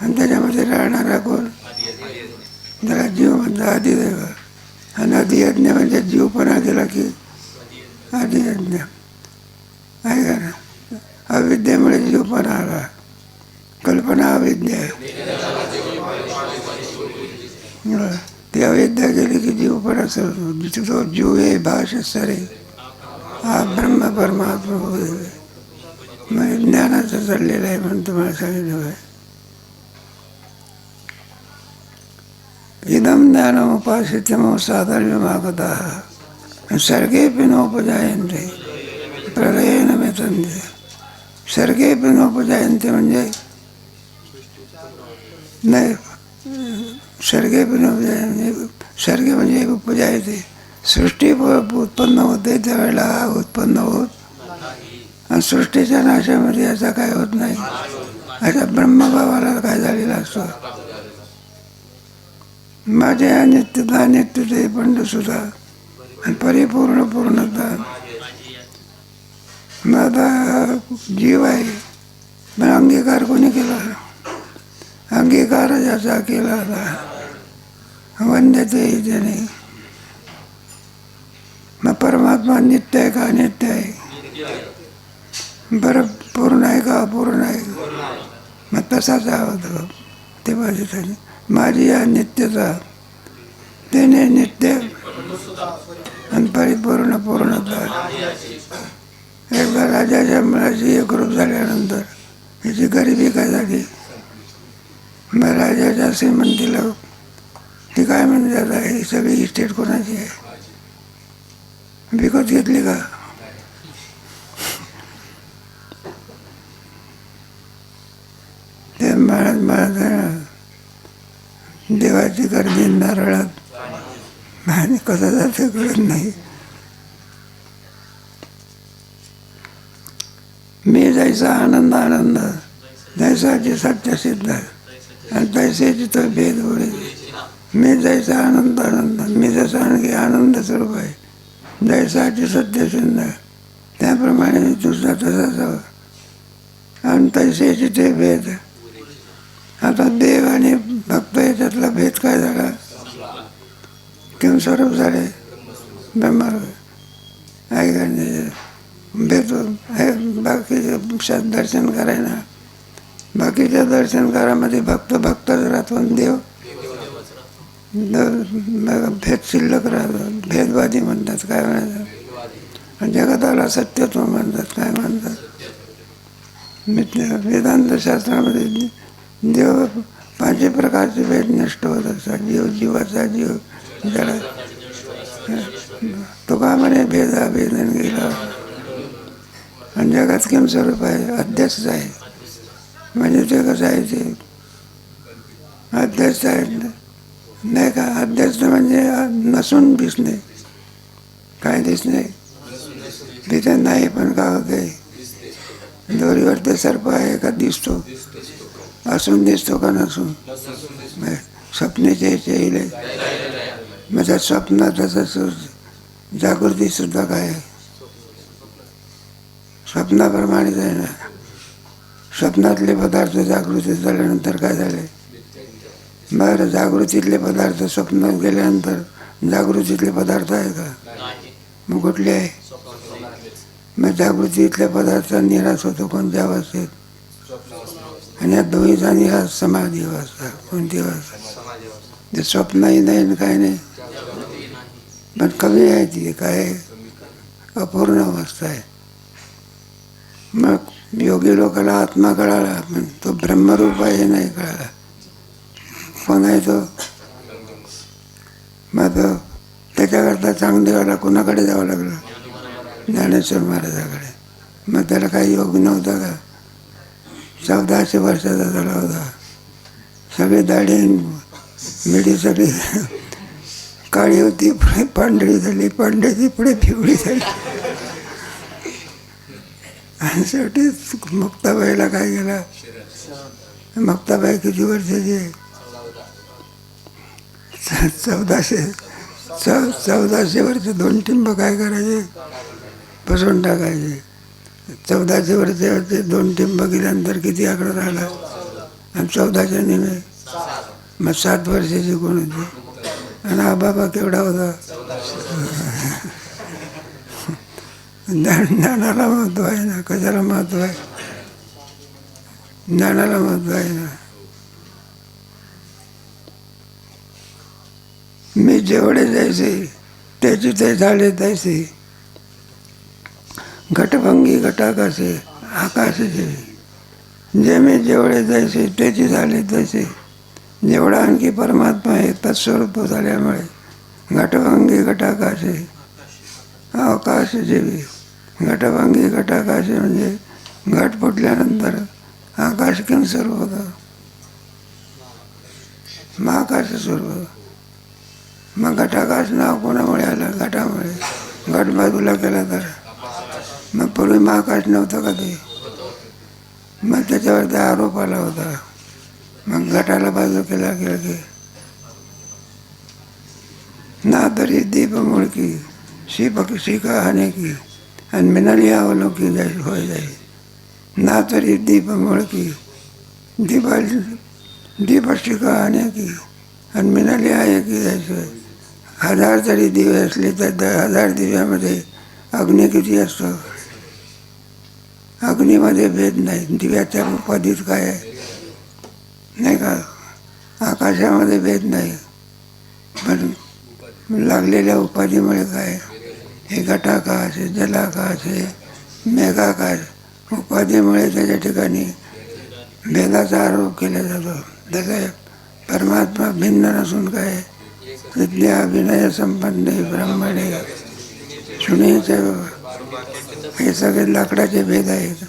आणि त्याच्यामध्ये राहणारा कोण, त्याला जीव म्हणजे अधिदैव. आणि अधियज्ञ म्हणजे जीवपणा केला की अधियज्ञ आहे का ना. अविद्येमुळे जीवपणा आला. कल्पना अविद्या, ती अविद्या गेली की जीवपणा सर्व. तो जीव हे भाष सरे हा ब्रह्म परमात्मा होय. मग ज्ञानाचं चाललेलं आहे म्हणून तुम्हाला सांगितलं आहे. इदं ज्ञानमुपाश्रित्य मम साधर्म्यमागताः सर्गेऽपि नोपजायन्ते प्रलयेन व्यथन्ते. सर्गेऽपि नोपजायन्ते म्हणजे नाही, सर्गेऽपि नोपजायन्ते. सर्गे म्हणजे उपजायते. सृष्टी उत्पन्न होते त्यावेळेला उत्पन्न होत, आणि सृष्टीच्या नाशामध्ये याचा काय होत नाही. अशा ब्रह्मभावाला काय झालेला असतो. माझे अनित्यता अनित्यते पंडसुद्धा आणि परिपूर्ण पूर्णता. मग आता जीव आहे पण अंगीकार कोणी केला, अंगीकार ज्याचा केला होता वंद्यते त्याने. मग परमात्मा नित्य आहे का अनित्य आहे, बरं पूर्ण आहे का अपूर्ण आहे. मग तसाच होतं ते माझ्या माझी अनित्यता, त्याने नित्य आणि परिपूर्ण पूर्णता. एकदा राजाच्या मुलाची एकरूप झाल्यानंतर याची गरिबी काय झाली. मग राजाच्या श्रीमंतीला ती काय म्हणते, आता ही सगळी इस्टेट कोणाची आहे, विकत घेतली का? ते मळत मळत आहे ना, देवाची गर्दी नारळात आणि कसं जाते कळत नाही. मी जायचा आनंद आनंद, जैसाची सत्य सिद्ध आणि तैसेची तो भेद होईल. मी जायचा आनंद आनंद, मी जसा आणखी आनंद स्वरूप आहे. जैसाची सत्य सिद्ध, त्याप्रमाणे दुसरा तसाच हवा. आणि तैसेची ते भेद. आता देव आणि भक्त याच्यातला भेद काय झाला? किंवा स्वरूप झाले ब्रह्मरूप आहे का नाही? भेद आहे. बाकीचे दर्शन करायला, बाकीच्या दर्शनकारामध्ये भक्त भक्तच राहतो आणि देव भेद शिल्लक राहतो. भेदवादी म्हणतात, काय म्हणायचं, जगताला सत्यत्व म्हणतात, काय म्हणतात. वेदांत शास्त्रामध्ये देव 5 प्रकारचे भेद नष्ट होत असतात. जीवाचा जीव जरा तुका म्हणे भेदा भेदन गेला. आणि जगात किम स्वरूप आहे? अध्यक्ष आहे. म्हणजे ते कसं आहे, ते अध्यक्ष आहे नाही का? अध्यक्ष म्हणजे नसून दिसणे. काय दिसणे? तिथे नाही पण का होते? दोरीवर ते सर्प आहे का दिसतो? असून दिसतो का नसून? स्वप्नेचे येईल म्हणजे स्वप्नात तसं जागृती सुद्धा काय आहे? स्वप्नाप्रमाणेच आहे ना. स्वप्नातले पदार्थ जागृतीत झाल्यानंतर काय झाले? बरं, जागृतीतले पदार्थ स्वप्नात गेल्यानंतर जागृतीतले पदार्थ आहे का? मग कुठले आहे? मग जागृतीतल्या पदार्थाचा निराश होतो कोणत्या अवस्थेत? आणि या दोन्हीचा निराश समाधी अवस्था. कोणती अवस्था? ते स्वप्नही नाही आणि काय नाही, पण कमी आहे. ती काय? अपूर्ण अवस्था आहे. मग योगी लोकांना आत्मा कळाला, पण तो ब्रह्मरूप आहे हे नाही कळाला. कोण आहे तो? मग तो त्याच्याकरता चांगदेवाला कोणाकडे जावं लागलं? ज्ञानेश्वर महाराजाकडे. मग त्याला काही योग नव्हता का? 1400 वर्षाचा झाला होता. सगळी दाढी मिडी सगळी काळी होती, पुढे पांढरी झाली, पांढरीची पुढे पिवळी झाली. आणि शेवटी मुक्ताबाईला काय केला? मुक्ताबाई किती वर्षाची आहे? 1400 वर्ष. 2 टिंब काय करायचे? फसवून टाकायचे. 1400 वर्षावरचे 2 टिंब गेल्यानंतर किती आकडा राहिला? आणि 14च्या निमे मग 7 वर्षाची कोण होती? आणि हा बाबा केवढा होता? ज्ञानाला महत्व आहे ना. कशाला महत्व आहे? ज्ञानाला महत्व आहे ना. मी जेवढे जायचे त्याची ते झाले तैसे, घटभंगी घटाकाशे आकाशाचे. जे मी जेवढे जायचे त्याची झाले तैसे. जेवढा आणखी परमात्मा आहे तत्स्वरूप झाल्यामुळे घटभंगी घटाकाशे आकाश जेवी. घटभंगी घटाकाशे म्हणजे घट फुटल्यानंतर आकाश किम स्वरूप होतं? महाकाश स्वरूप. मग घटाकाश नाव कोणामुळे आलं? घटामुळे. घट बाजूला केला तर मग पूर्वी महाकाश नव्हतं का ते? मग त्याच्यावर त्या आरोप आला होता. मग घटाला बाजू केला की ना तरी दीप मुळकी शिका हाने की आणि मिनाली अवलोकी जाई होय जाई. ना तरी दीप मुळकी दीप शिका हाने की आणि मिनाली आहे की जायचं. 1000 जरी दिवे असले तर 1000 दिव्यामध्ये अग्नी किती असतो? अग्नीमध्ये भेद नाही. दिव्याच्या उपाधीत काय आहे? नाही का? आकाशामध्ये भेद नाही, पण लागलेल्या उपाधीमुळे काय? हे घटाकाश आहे, जलाकाश आहे, मेघाकाश. उपाधीमुळे त्याच्या ठिकाणी भेदाचा आरोप केला जातो. तसं परमात्मा भिन्न नसून काय? विद्या विनय संपन्ने ब्रह्मणे शून्याचं हे सगळे लाकडाचे भेद आहेत.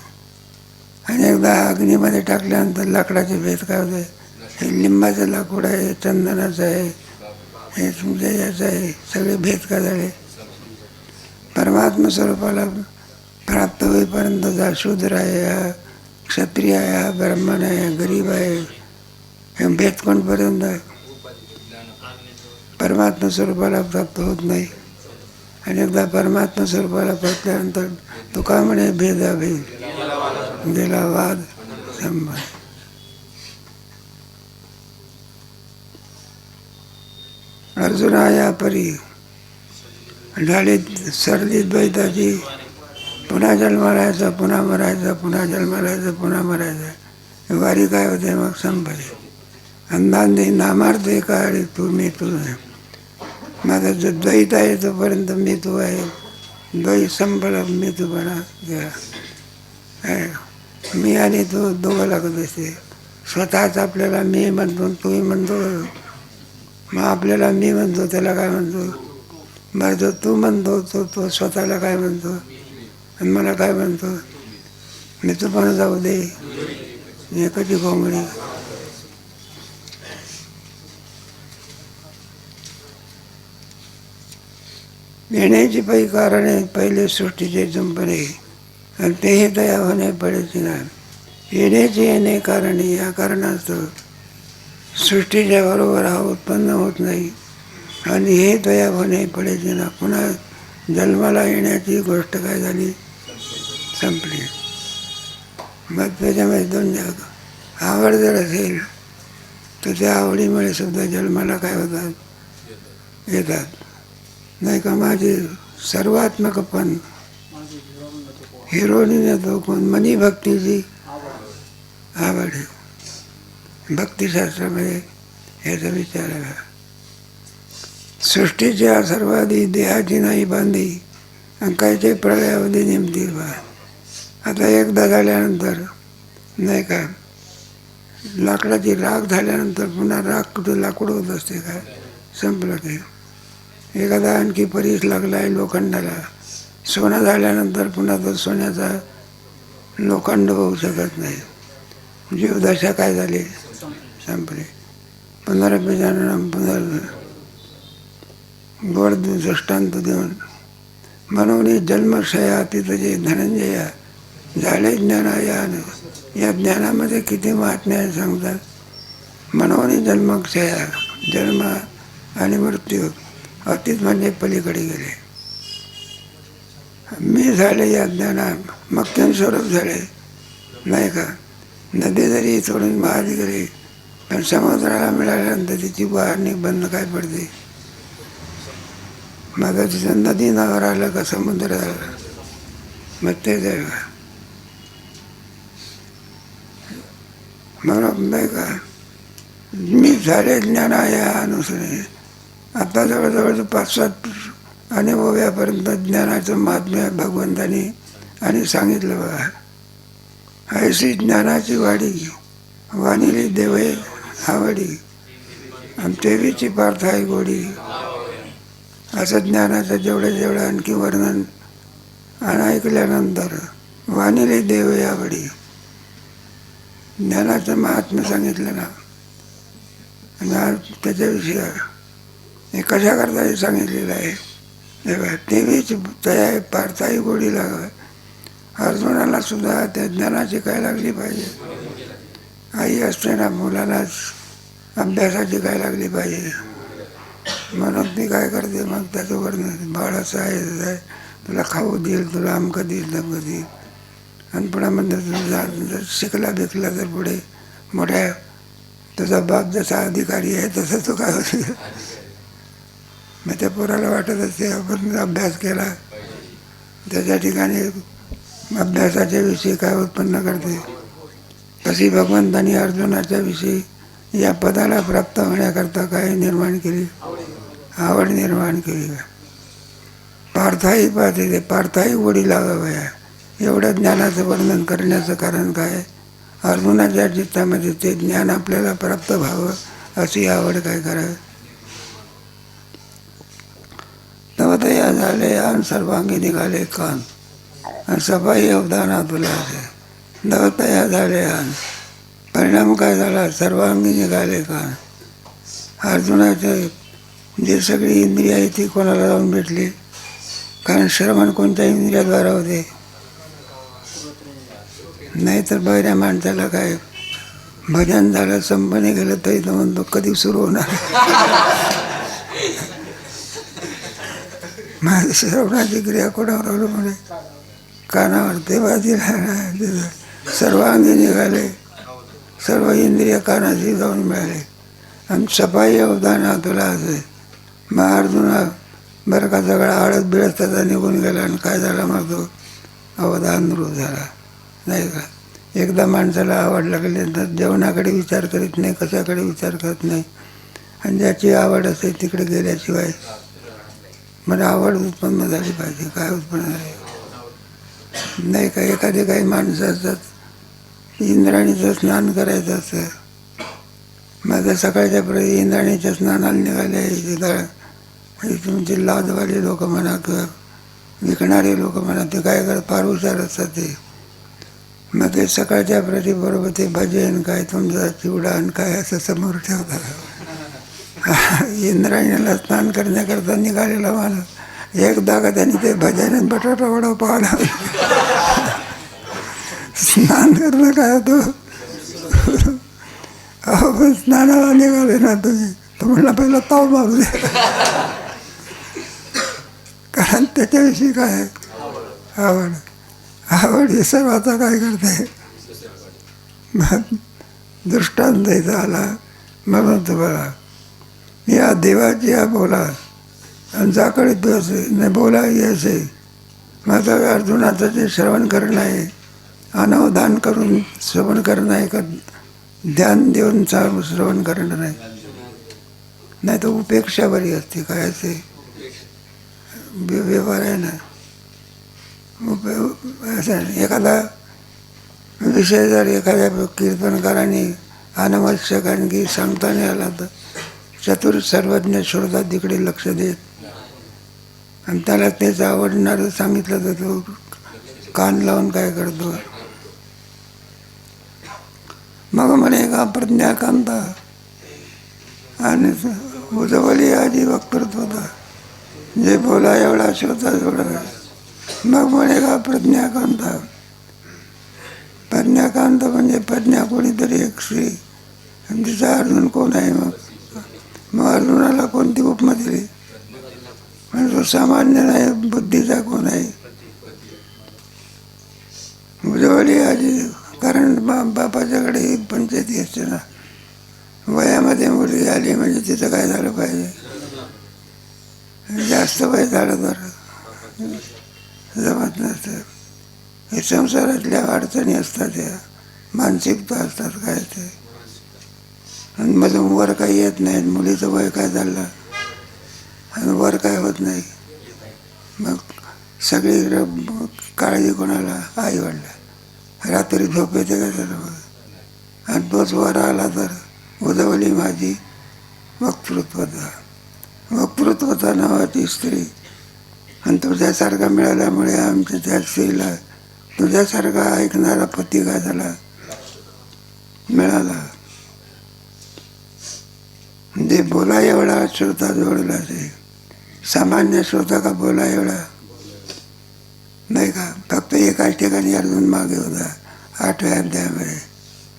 आणि एकदा अग्नीमध्ये टाकल्यानंतर लाकडाचे भेद काय होते, हे लिंबाचं लाकूड आहे, चंदनाचं आहे, हे तुमच्या याचं आहे, सगळे भेद का झाले. परमात्मा स्वरूपाला प्राप्त होईपर्यंत हा शूद्र आहे, हा क्षत्रिय आहे, हा ब्राह्मण आहे, गरीब आहे, हे भेद कोणपर्यंत परमात्मा स्वरूपाला प्राप्त होत नाही. आणि एकदा परमात्मा स्वरूपाला प्राप्तल्यानंतर तुका म्हणे भेदाभेद गेला वाद संभाळ. अर्जुना या परी ढालीत सरली द्वैताची, पुन्हा जन्मालायचं, पुन्हा मरायचं, पुन्हा जन्मालायचं, पुन्हा मरायचं. वारी काय होते मग संपले. अंधांधी नामार्थ काळी तू मी तू. माझा जो द्वैत आहे तोपर्यंत मी तू आहे. द्वैत संपला मी तूपणा गेला. मी आणि तू दोघं लागत असते. स्वतःच आपल्याला मी म्हणतो, तूही म्हणतो. मग आपल्याला मी म्हणतो, त्याला काय म्हणतो. बरं जो तू म्हणतो तो स्वतःला काय म्हणतो आणि मला काय म्हणतो. मी तू पण जाऊ दे, एकची कोंबडी. येण्याची पै कारणे पहिले सृष्टीचे चंपणे आणि तेही दया होणे पडेची ना. येण्याचे येणे कारणे या कारणास्तव सृष्टीच्या बरोबर हा उत्पन्न होत नाही. आणि हे दया होणे पडेची ना. पुन्हा जन्माला येण्याची गोष्ट काय झाली, संपली. मग त्याच्यामध्ये दोन जग आवड जर असेल तर त्या आवडीमुळे सुद्धा जन्माला काय होतात, येतात. नाही का. माझी सर्वात्मक पण हिरोनी तो कोण मनी भक्तीची आवड आहे. भक्तिशास्त्रामध्ये ह्याचा विचार आहे. सृष्टीच्या सर्वाधी देहाची नाही बांधी अंकायचे प्रलयावधी नेमतील बा. आता एकदा झाल्यानंतर नाही का, लाकडाची राख झाल्यानंतर पुन्हा राख कुठं लाकूड होत असते काय, संपलं ते. एखादा आणखी परीस लागला आहे लोखंडाला. सोनं झाल्यानंतर पुन्हा तो सोन्याचा लोखंड होऊ शकत नाही. जीवदशा काय झाली, संपली. पुनरपिजाननं पुनर् गोड दृष्टांत देऊन म्हणून जन्मक्षया तिथे धनंजया झाले ज्ञानायान. या ज्ञानामध्ये किती महात्म्य सांगतात. म्हणून जन्मक्षया, जन्म आणि मृत्यू अतीत म्हणजे पलीकडे गेले. मी झाले या ज्ञानात मक्कम स्वरूप झाले. नाही का. नदी जरी सोडून बाहेर गेली पण समुद्राला मिळाल्यानंतर तिची वाहणी बंद काय पडते. मग तिचं नदी नावावर आलं का समुद्र आला, मग ते म्हणून नाही का. मी झाले ज्ञानाया अनुसरे. आता जवळजवळ 5-7 अनुभव्यापर्यंत ज्ञानाचं महात्म्य भगवंतानी आणि सांगितलं बघा. ऐशी ज्ञानाची वाडी वाणिली देवे आवडी आणि तेवीची पार्थाई गोडी. असं ज्ञानाचं जेवढं आणखी वर्णन आणि ऐकल्यानंतर वाणिली देवे आवडी, ज्ञानाचं महात्म्य सांगितलं ना. आणि त्याच्याविषयी हे कशा करता सांगितलेलं आहे. तेवीच तया पार्थाई गोडी लागावे. अर्जुनाला सुद्धा त्या ज्ञानाची काय लागली पाहिजे. आई असते ना, मुलालाच अभ्यासाची काय लागली पाहिजे. म्हणून ती काय करते मग त्याचं वर्णन. बाळ असं आहे, तुला खाऊ देईल, तुला अमकं देईल, तमकं देईल. आणि पुन्हा म्हणजे जर शिकला बिकला तर पुढे मोठ्या तुझा बाप जसा अधिकारी आहे तसं तो काय होते. मग त्या पोराला वाटत असते आपण अभ्यास केला, त्याच्या ठिकाणी अभ्यासाच्या विषयी काय उत्पन्न करते. तशी भगवंतानी अर्जुनाच्या विषयी या पदाला प्राप्त होण्याकरता काय निर्माण केली, आवड निर्माण केली. पार्थाई पाहते ते पार्थाई गोडी लागाव्या. एवढं ज्ञानाचं वर्णन करण्याचं कारण काय. अर्जुनाच्या चित्तामध्ये ते ज्ञान आपल्याला प्राप्त व्हावं अशी आवड काय करावी. तेव्हा तर या झाले आन सर्वांगी निघाले कान, आणि सफाई अवधाना तुला दवतया झाले आन. परिणाम काय झाला? सर्वांगी निघाले कान. अर्जुनाचे जे सगळी इंद्रिय आहे ती कोणाला जाऊन भेटली? कारण श्रवण कोणत्या इंद्रियाद्वारा होते? नाहीतर बहिऱ्या माणसाला काय भजन झालं संपणे गेलं तरी तर म्हणतो कधी सुरू होणार. माझ्या श्रवणाची क्रिया कोणावर अवलंबून आहे? कानावर. तेव्हा तिला सर्वांगी निघाले, सर्व इंद्रिय कानाची जाऊन मिळाले. आणि सफाई अवधाना तुला असे. मग अर्जुना बरं का सगळा आळस बिळस त्याचा निघून गेला. आणि काय झाला? मग तो अवधान रूप झाला, नाही का? एकदा माणसाला आवड लागली तर जेवणाकडे विचार करीत नाही, कशाकडे विचार करत नाही. आणि ज्याची आवड असेल तिकडे गेल्याशिवाय मला आवड उत्पन्न झाली पाहिजे. काय उत्पन्न झाली नाही का? एखादे काही माणसं असतात इंद्राणीचं स्नान करायचं असतं. माझ्या सकाळच्या प्रति इंद्राणीच्या स्नानाला निघाले. तुमचे लाजवाले लोक म्हणा किंवा विकणारे लोक म्हणा, ते काय करत फार हुशार असतात ते. मग ते सकाळच्या प्रति बरोबर ते भजन काय तुमचा चिवडा आणि काय असं समोर ठेवतात. इंद्रायणीला स्नान करण्याकरता निघालेला माणूस एकदा का त्यांनी ते भजन आणि बटाटा वडा पाहला. स्नान करणं काय होतं? अहो स्नानाला निघाले ना तुम्ही, तर म्हणला पहिला ताव मारू दे. कारण त्याच्याविषयी काय आवड. आवड हे सर्वाचा काय करते? दृष्टांत इथं आला म्हणून तुम्हाला या देवाची या बोला आणि जाकडे तू असे नाही बोला असे. माझं अर्जुनाचं जे श्रवण करणं आहे, अनवधान करून श्रवण करणं आहे का ध्यान देऊन श्रवण करणं नाही? नाही तर उपेक्षा बरी असते. काय असे व्यवहार आहे ना. असं एखादा विषय जर एखाद्या कीर्तनकाराने अनावश्यक आणखी सांगता नाही आला तर चतुर सर्वज्ञ श्रोता तिकडे लक्ष देत आणि त्याला तेच आवडणारं सांगितलं तर तो कान लावून काय करतो? मग म्हणे का प्रज्ञाकांता आणि उजवली आजी वक्तृत्व होता जे बोला एवढा श्रोता एवढा. मग म्हणे का प्रज्ञाकांता. प्रज्ञाकांत म्हणजे प्रज्ञा कोणीतरी एक स्त्री. आणि तिचा अर्जुन कोण आहे? मग अर्जुनाला कोणती उपमा दिली? म्हणजे तो सामान्य नाही, बुद्धीचा कोण आहे? उजवली आजी. कारण बापाच्याकडे पंचायती असते ना. वयामध्ये मुलगी आली म्हणजे तिचं काय झालं पाहिजे? जास्त वय झालं तर जमत नसतं. हे संसारातल्या अडचणी असतात, या मानसिकता असतात काय ते. आणि मधून वर काही येत नाही. मुलीचं वय काय झालं आणि वर काय होत नाही. मग सगळी काळजी कोणाला? आई वडला. रात्री झोप येते का त्याला? आणि तोच वर आला तर उजवली माझी वक्तृत्वता. वक्तृत्वता नावाची स्त्री. आणि तुझ्यासारखा मिळाल्यामुळे आमच्या त्या स्त्रीला तुझ्यासारखा ऐकणारा पती काय झाला? मिळाला. म्हणजे बोला एवढा श्रोता जोडला असे. सामान्य श्रोता का बोला एवढा नाही का? फक्त एकाच ठिकाणी अर्जुन मागे होता 8व्या अध्यायामध्ये.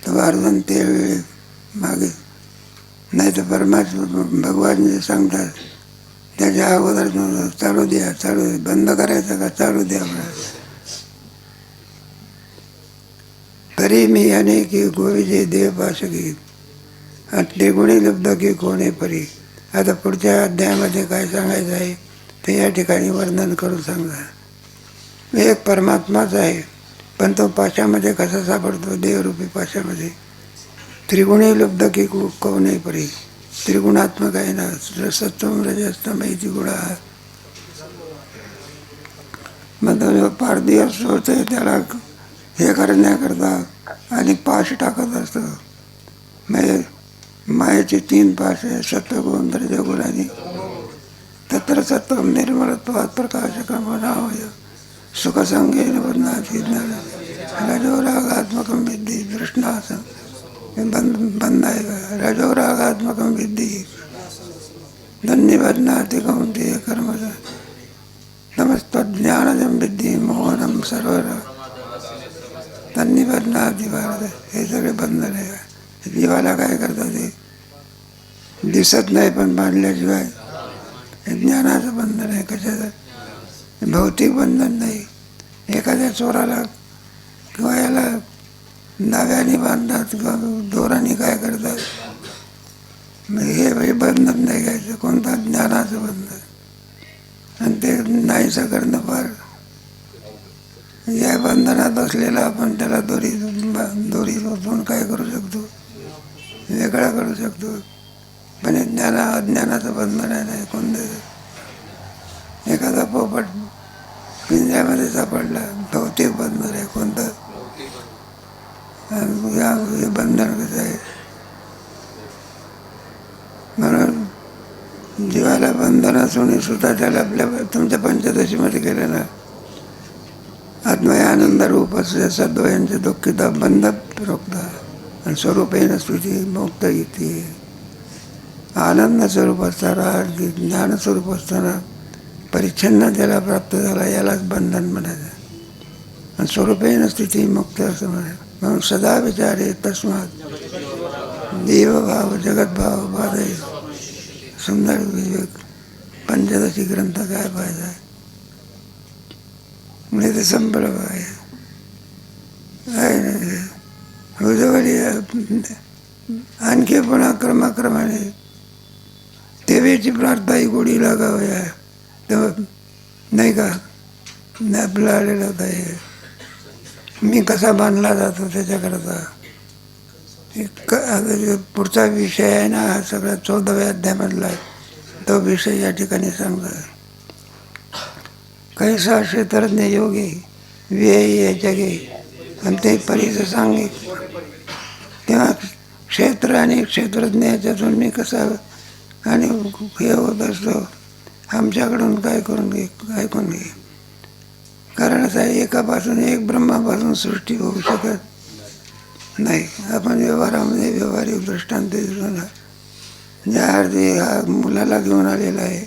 तो अर्जुन ते वेळी मागे नाही तर परमात्मा भगवान जे सांगतात त्याच्या अगोदर चालू द्या, चालू द्या. बंद करायचं का? चालू द्या. तरी मी अनेकी गोविजे देव पाशकी अटले गुणे लब्ध की कोणे परी. आता पुढच्या अध्यायामध्ये काय सांगायचं आहे ते या ठिकाणी वर्णन करून सांगा. एक परमात्माच आहे, पण तो पाशामध्ये कसा सापडतो? देवरूपी पाशामध्ये. त्रिगुणे लब्ध की कोणे परी. त्रिगुणात्मक आहे ना. सत्वम रजस्तम इति गुणा. मग पारधी असतो त्याला हे करण्याकरता आणि पाश टाकत असतो. म्हणजे मायेचे 3 पाश आहे, सत्वगुण रजगुण आणि. तर तत्र सत्त्वं निर्मलत्वात् प्रकाशकमनामय सुखसंगेन बध्नाति ज्ञानं रजोरागात्मकं विद्धि तृष्णासं बंधाय रजोरागात्मकं विद्धि धन्यबध्नाति कौन्तेय कर्मज नमस्तज्ञानजं विद्धि मोहनं सर्वदा धन्यबध्नाति भारत. हे सगळे बंधन आहे. जीवाला काय करतात ते दिसत नाही, पण बांधल्याशिवाय हे ज्ञानाचं बंधन आहे. कशाचं? भौतिक बंधन नाही. एखाद्या चोराला किंवा याला नाव्याने बांधतात किंवा दोराने काय करतात, हे बंधन नाही घ्यायचं. कोणता? ज्ञानाचं बंधन. आणि ते नाहीचं करणं फार. या बंधनात असलेला आपण त्याला दोरीतून काय करू शकतो? वेगळा करू शकतो. पण हे अज्ञानाचं बंधन आहे. नाही कोणतं? एखादा पोपट पिंजऱ्यामध्ये सापडला, भौतिक बंधन आहे. कोणतं? हे बंधन कसं आहे? म्हणून जीवाला बंधन असून सुद्धा त्याला आपल्या तुमच्या पंचदशीमध्ये केलं ना, आत्मय आनंद रूप असल्या सद्वयांचे दुःखिता बंध प्रोक्ता आणि स्वरूपेन स्थिती मुक्त इथे. आनंद स्वरूप असताना, ज्ञानस्वरूप असताना परिच्छन्न त्याला प्राप्त झाला, यालाच बंधन म्हणायचं. आणि स्वरूपेन स्थिती मुक्त असं म्हणायचं. म्हणून सदा विचारे तस्मात देवभाव जगतभाव बाधय. सुंदर विवेक पंचदशी ग्रंथ काय पाहिजे आहे. म्हणजे ते संपलं पाहिजे. आणखी पुन्हा क्रमाक्रमाने देवीची प्रार्थना ही गोडी लागावी आहे. तेव्हा नाही का आपला आलेला होता हे मी कसा बांधला जातो त्याच्याकरता. पुढचा विषय आहे ना हा सगळा 14व्या अध्यायामधला, तो विषय या ठिकाणी सांगतात. कैसा क्षेत्रज्ञ योगी व्यय जगे. आणि ते परीचं सांगे तेव्हा क्षेत्र आणि क्षेत्रज्ञ याच्यातून मी कसा आणि हे होत असतो. आमच्याकडून काय करून घे, ऐकून घे. कारण असं आहे, एकापासून एक ब्रह्मापासून सृष्टी होऊ शकत नाही. आपण व्यवहारामध्ये व्यवहारिक दृष्टांत दिसून ज्या अर्थी हा मुलाला घेऊन आलेला आहे,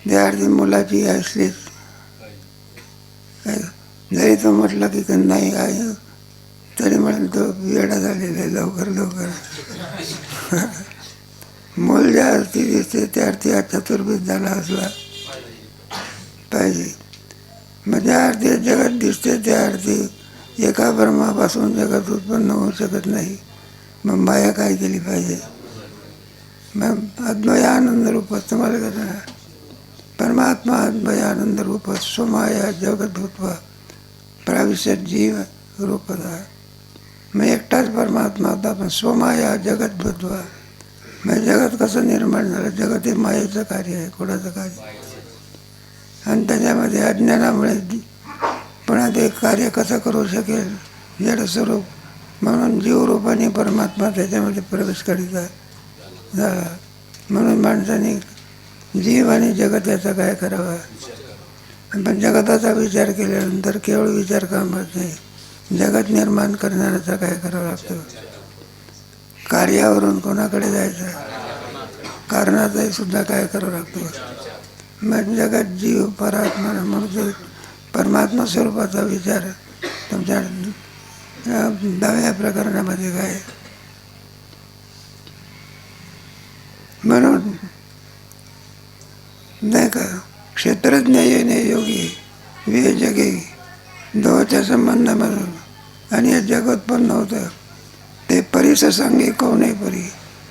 त्या अर्थी मुलाची असलीच. जरी तो म्हटलं की नाही आहे, तरी म्हणेल तो वेडा झालेला आहे. लवकर लवकर मूल ज्या अर्थी दिसते त्या अर्थी हा चतुर्भुज झाला असला पाहिजे. मग ज्या अर्थी जगत दिसते त्या अर्थी एका ब्रह्मापासून जगत उत्पन्न होऊ शकत नाही. मग माया काय केली पाहिजे? मग अद्वय आनंद रूपात तुम्हाला करणार. परमात्मा अद्वय आनंद रूपात स्वमाया जगत भूत्वा प्राविश्य जीव रूपदा. मग एकटाच परमात्मा होता, पण स्वमाया जगत भूत्वा. मग जगत कसं निर्माण झालं? जगत हे मायेचं कार्य आहे, कोणाचं कार्य? आणि त्याच्यामध्ये अज्ञानामुळे पुन्हा ते कार्य कसं करू शकेल? जडस्वरूप. म्हणून जीवरूपाने परमात्मा त्याच्यामध्ये प्रवेश करीत झाला. म्हणून माणसाने जीव आणि जगत याचा काय करावा? पण जगताचा विचार केल्यानंतर केवळ विचार कामात नाही. जगत निर्माण करणाऱ्याचा काय करावं लागतं? कार्यावरून कोणाकडे जायचं? कारणाचाही सुद्धा काय करावं लागतं? मग जगत जीव परात्मा म्हणून परमात्मा स्वरूपाचा विचार तुमच्या 10व्या प्रकरणामध्ये काय. म्हणून नाही का क्षेत्रज्ञ येणे योगी वे जगे दोच्या संबंधामधून. आणि हे जग उत्पन्न होतं ते परीस सांगे कोणे परी.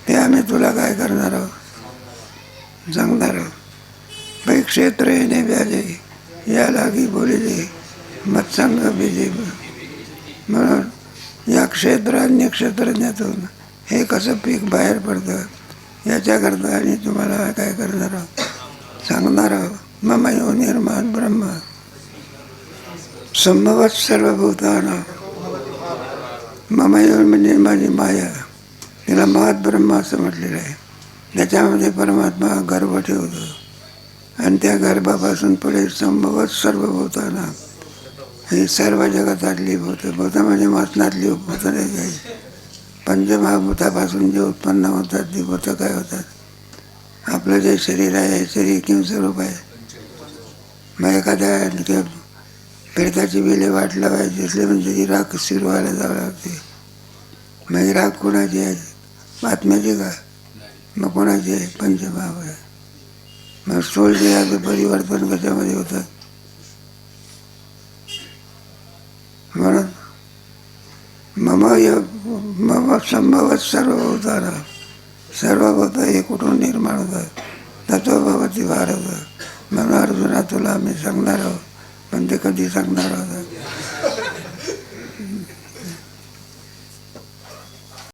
ते आम्ही तुला काय करणार आहोत? सांगणार आहोत. भाई क्षेत्र येणे व्याजे या लागी बोलिले मत्संग बीजे. म्हणून या क्षेत्र अन्य क्षेत्रज्ञातून हे कसं पीक बाहेर पडतं याच्याकरता आणि तुम्हाला काय करणार आहोत? सांगणार आहोत. मम यो निर्माण ब्रह्म संभवत सर्वभूतानां. मम यो म्हणजे माझी माया, तिला महत ब्रह्म असं म्हटलेलं आहे. त्याच्यामध्ये परमात्मा गर्भ ठेवतो. आणि त्या गर्भापासून पुढे संभवत सर्वभूताना ही सर्व जगतातली भूत, भूत म्हणजे मसनातली भूत नाही काही. पंचमहाभूतापासून जे उत्पन्न होतात ती भूतं काय होतात. आपलं जे शरीर आहे हे शरीर किंवा स्वरूप आहे. मग एखाद्या प्रेताची विल्हेवाट लावायची असली म्हणजे ती राख शिरवायला जावं लागते. मग ही राख कोणाची आहे? आत्म्याची का? मग कोणाची आहे? पंचमहाभूत. मग स्थूल देहाचं परिवर्तन कशामध्ये होतं? म्हणून मम संभवत सर्वभूताना, सर्वभूत हे कुठून निर्माण होतात? तत्वभवती भारत. म्हणून अर्जुना तुला आम्ही सांगणार आहोत, पण ते कधी सांगणार आहोत?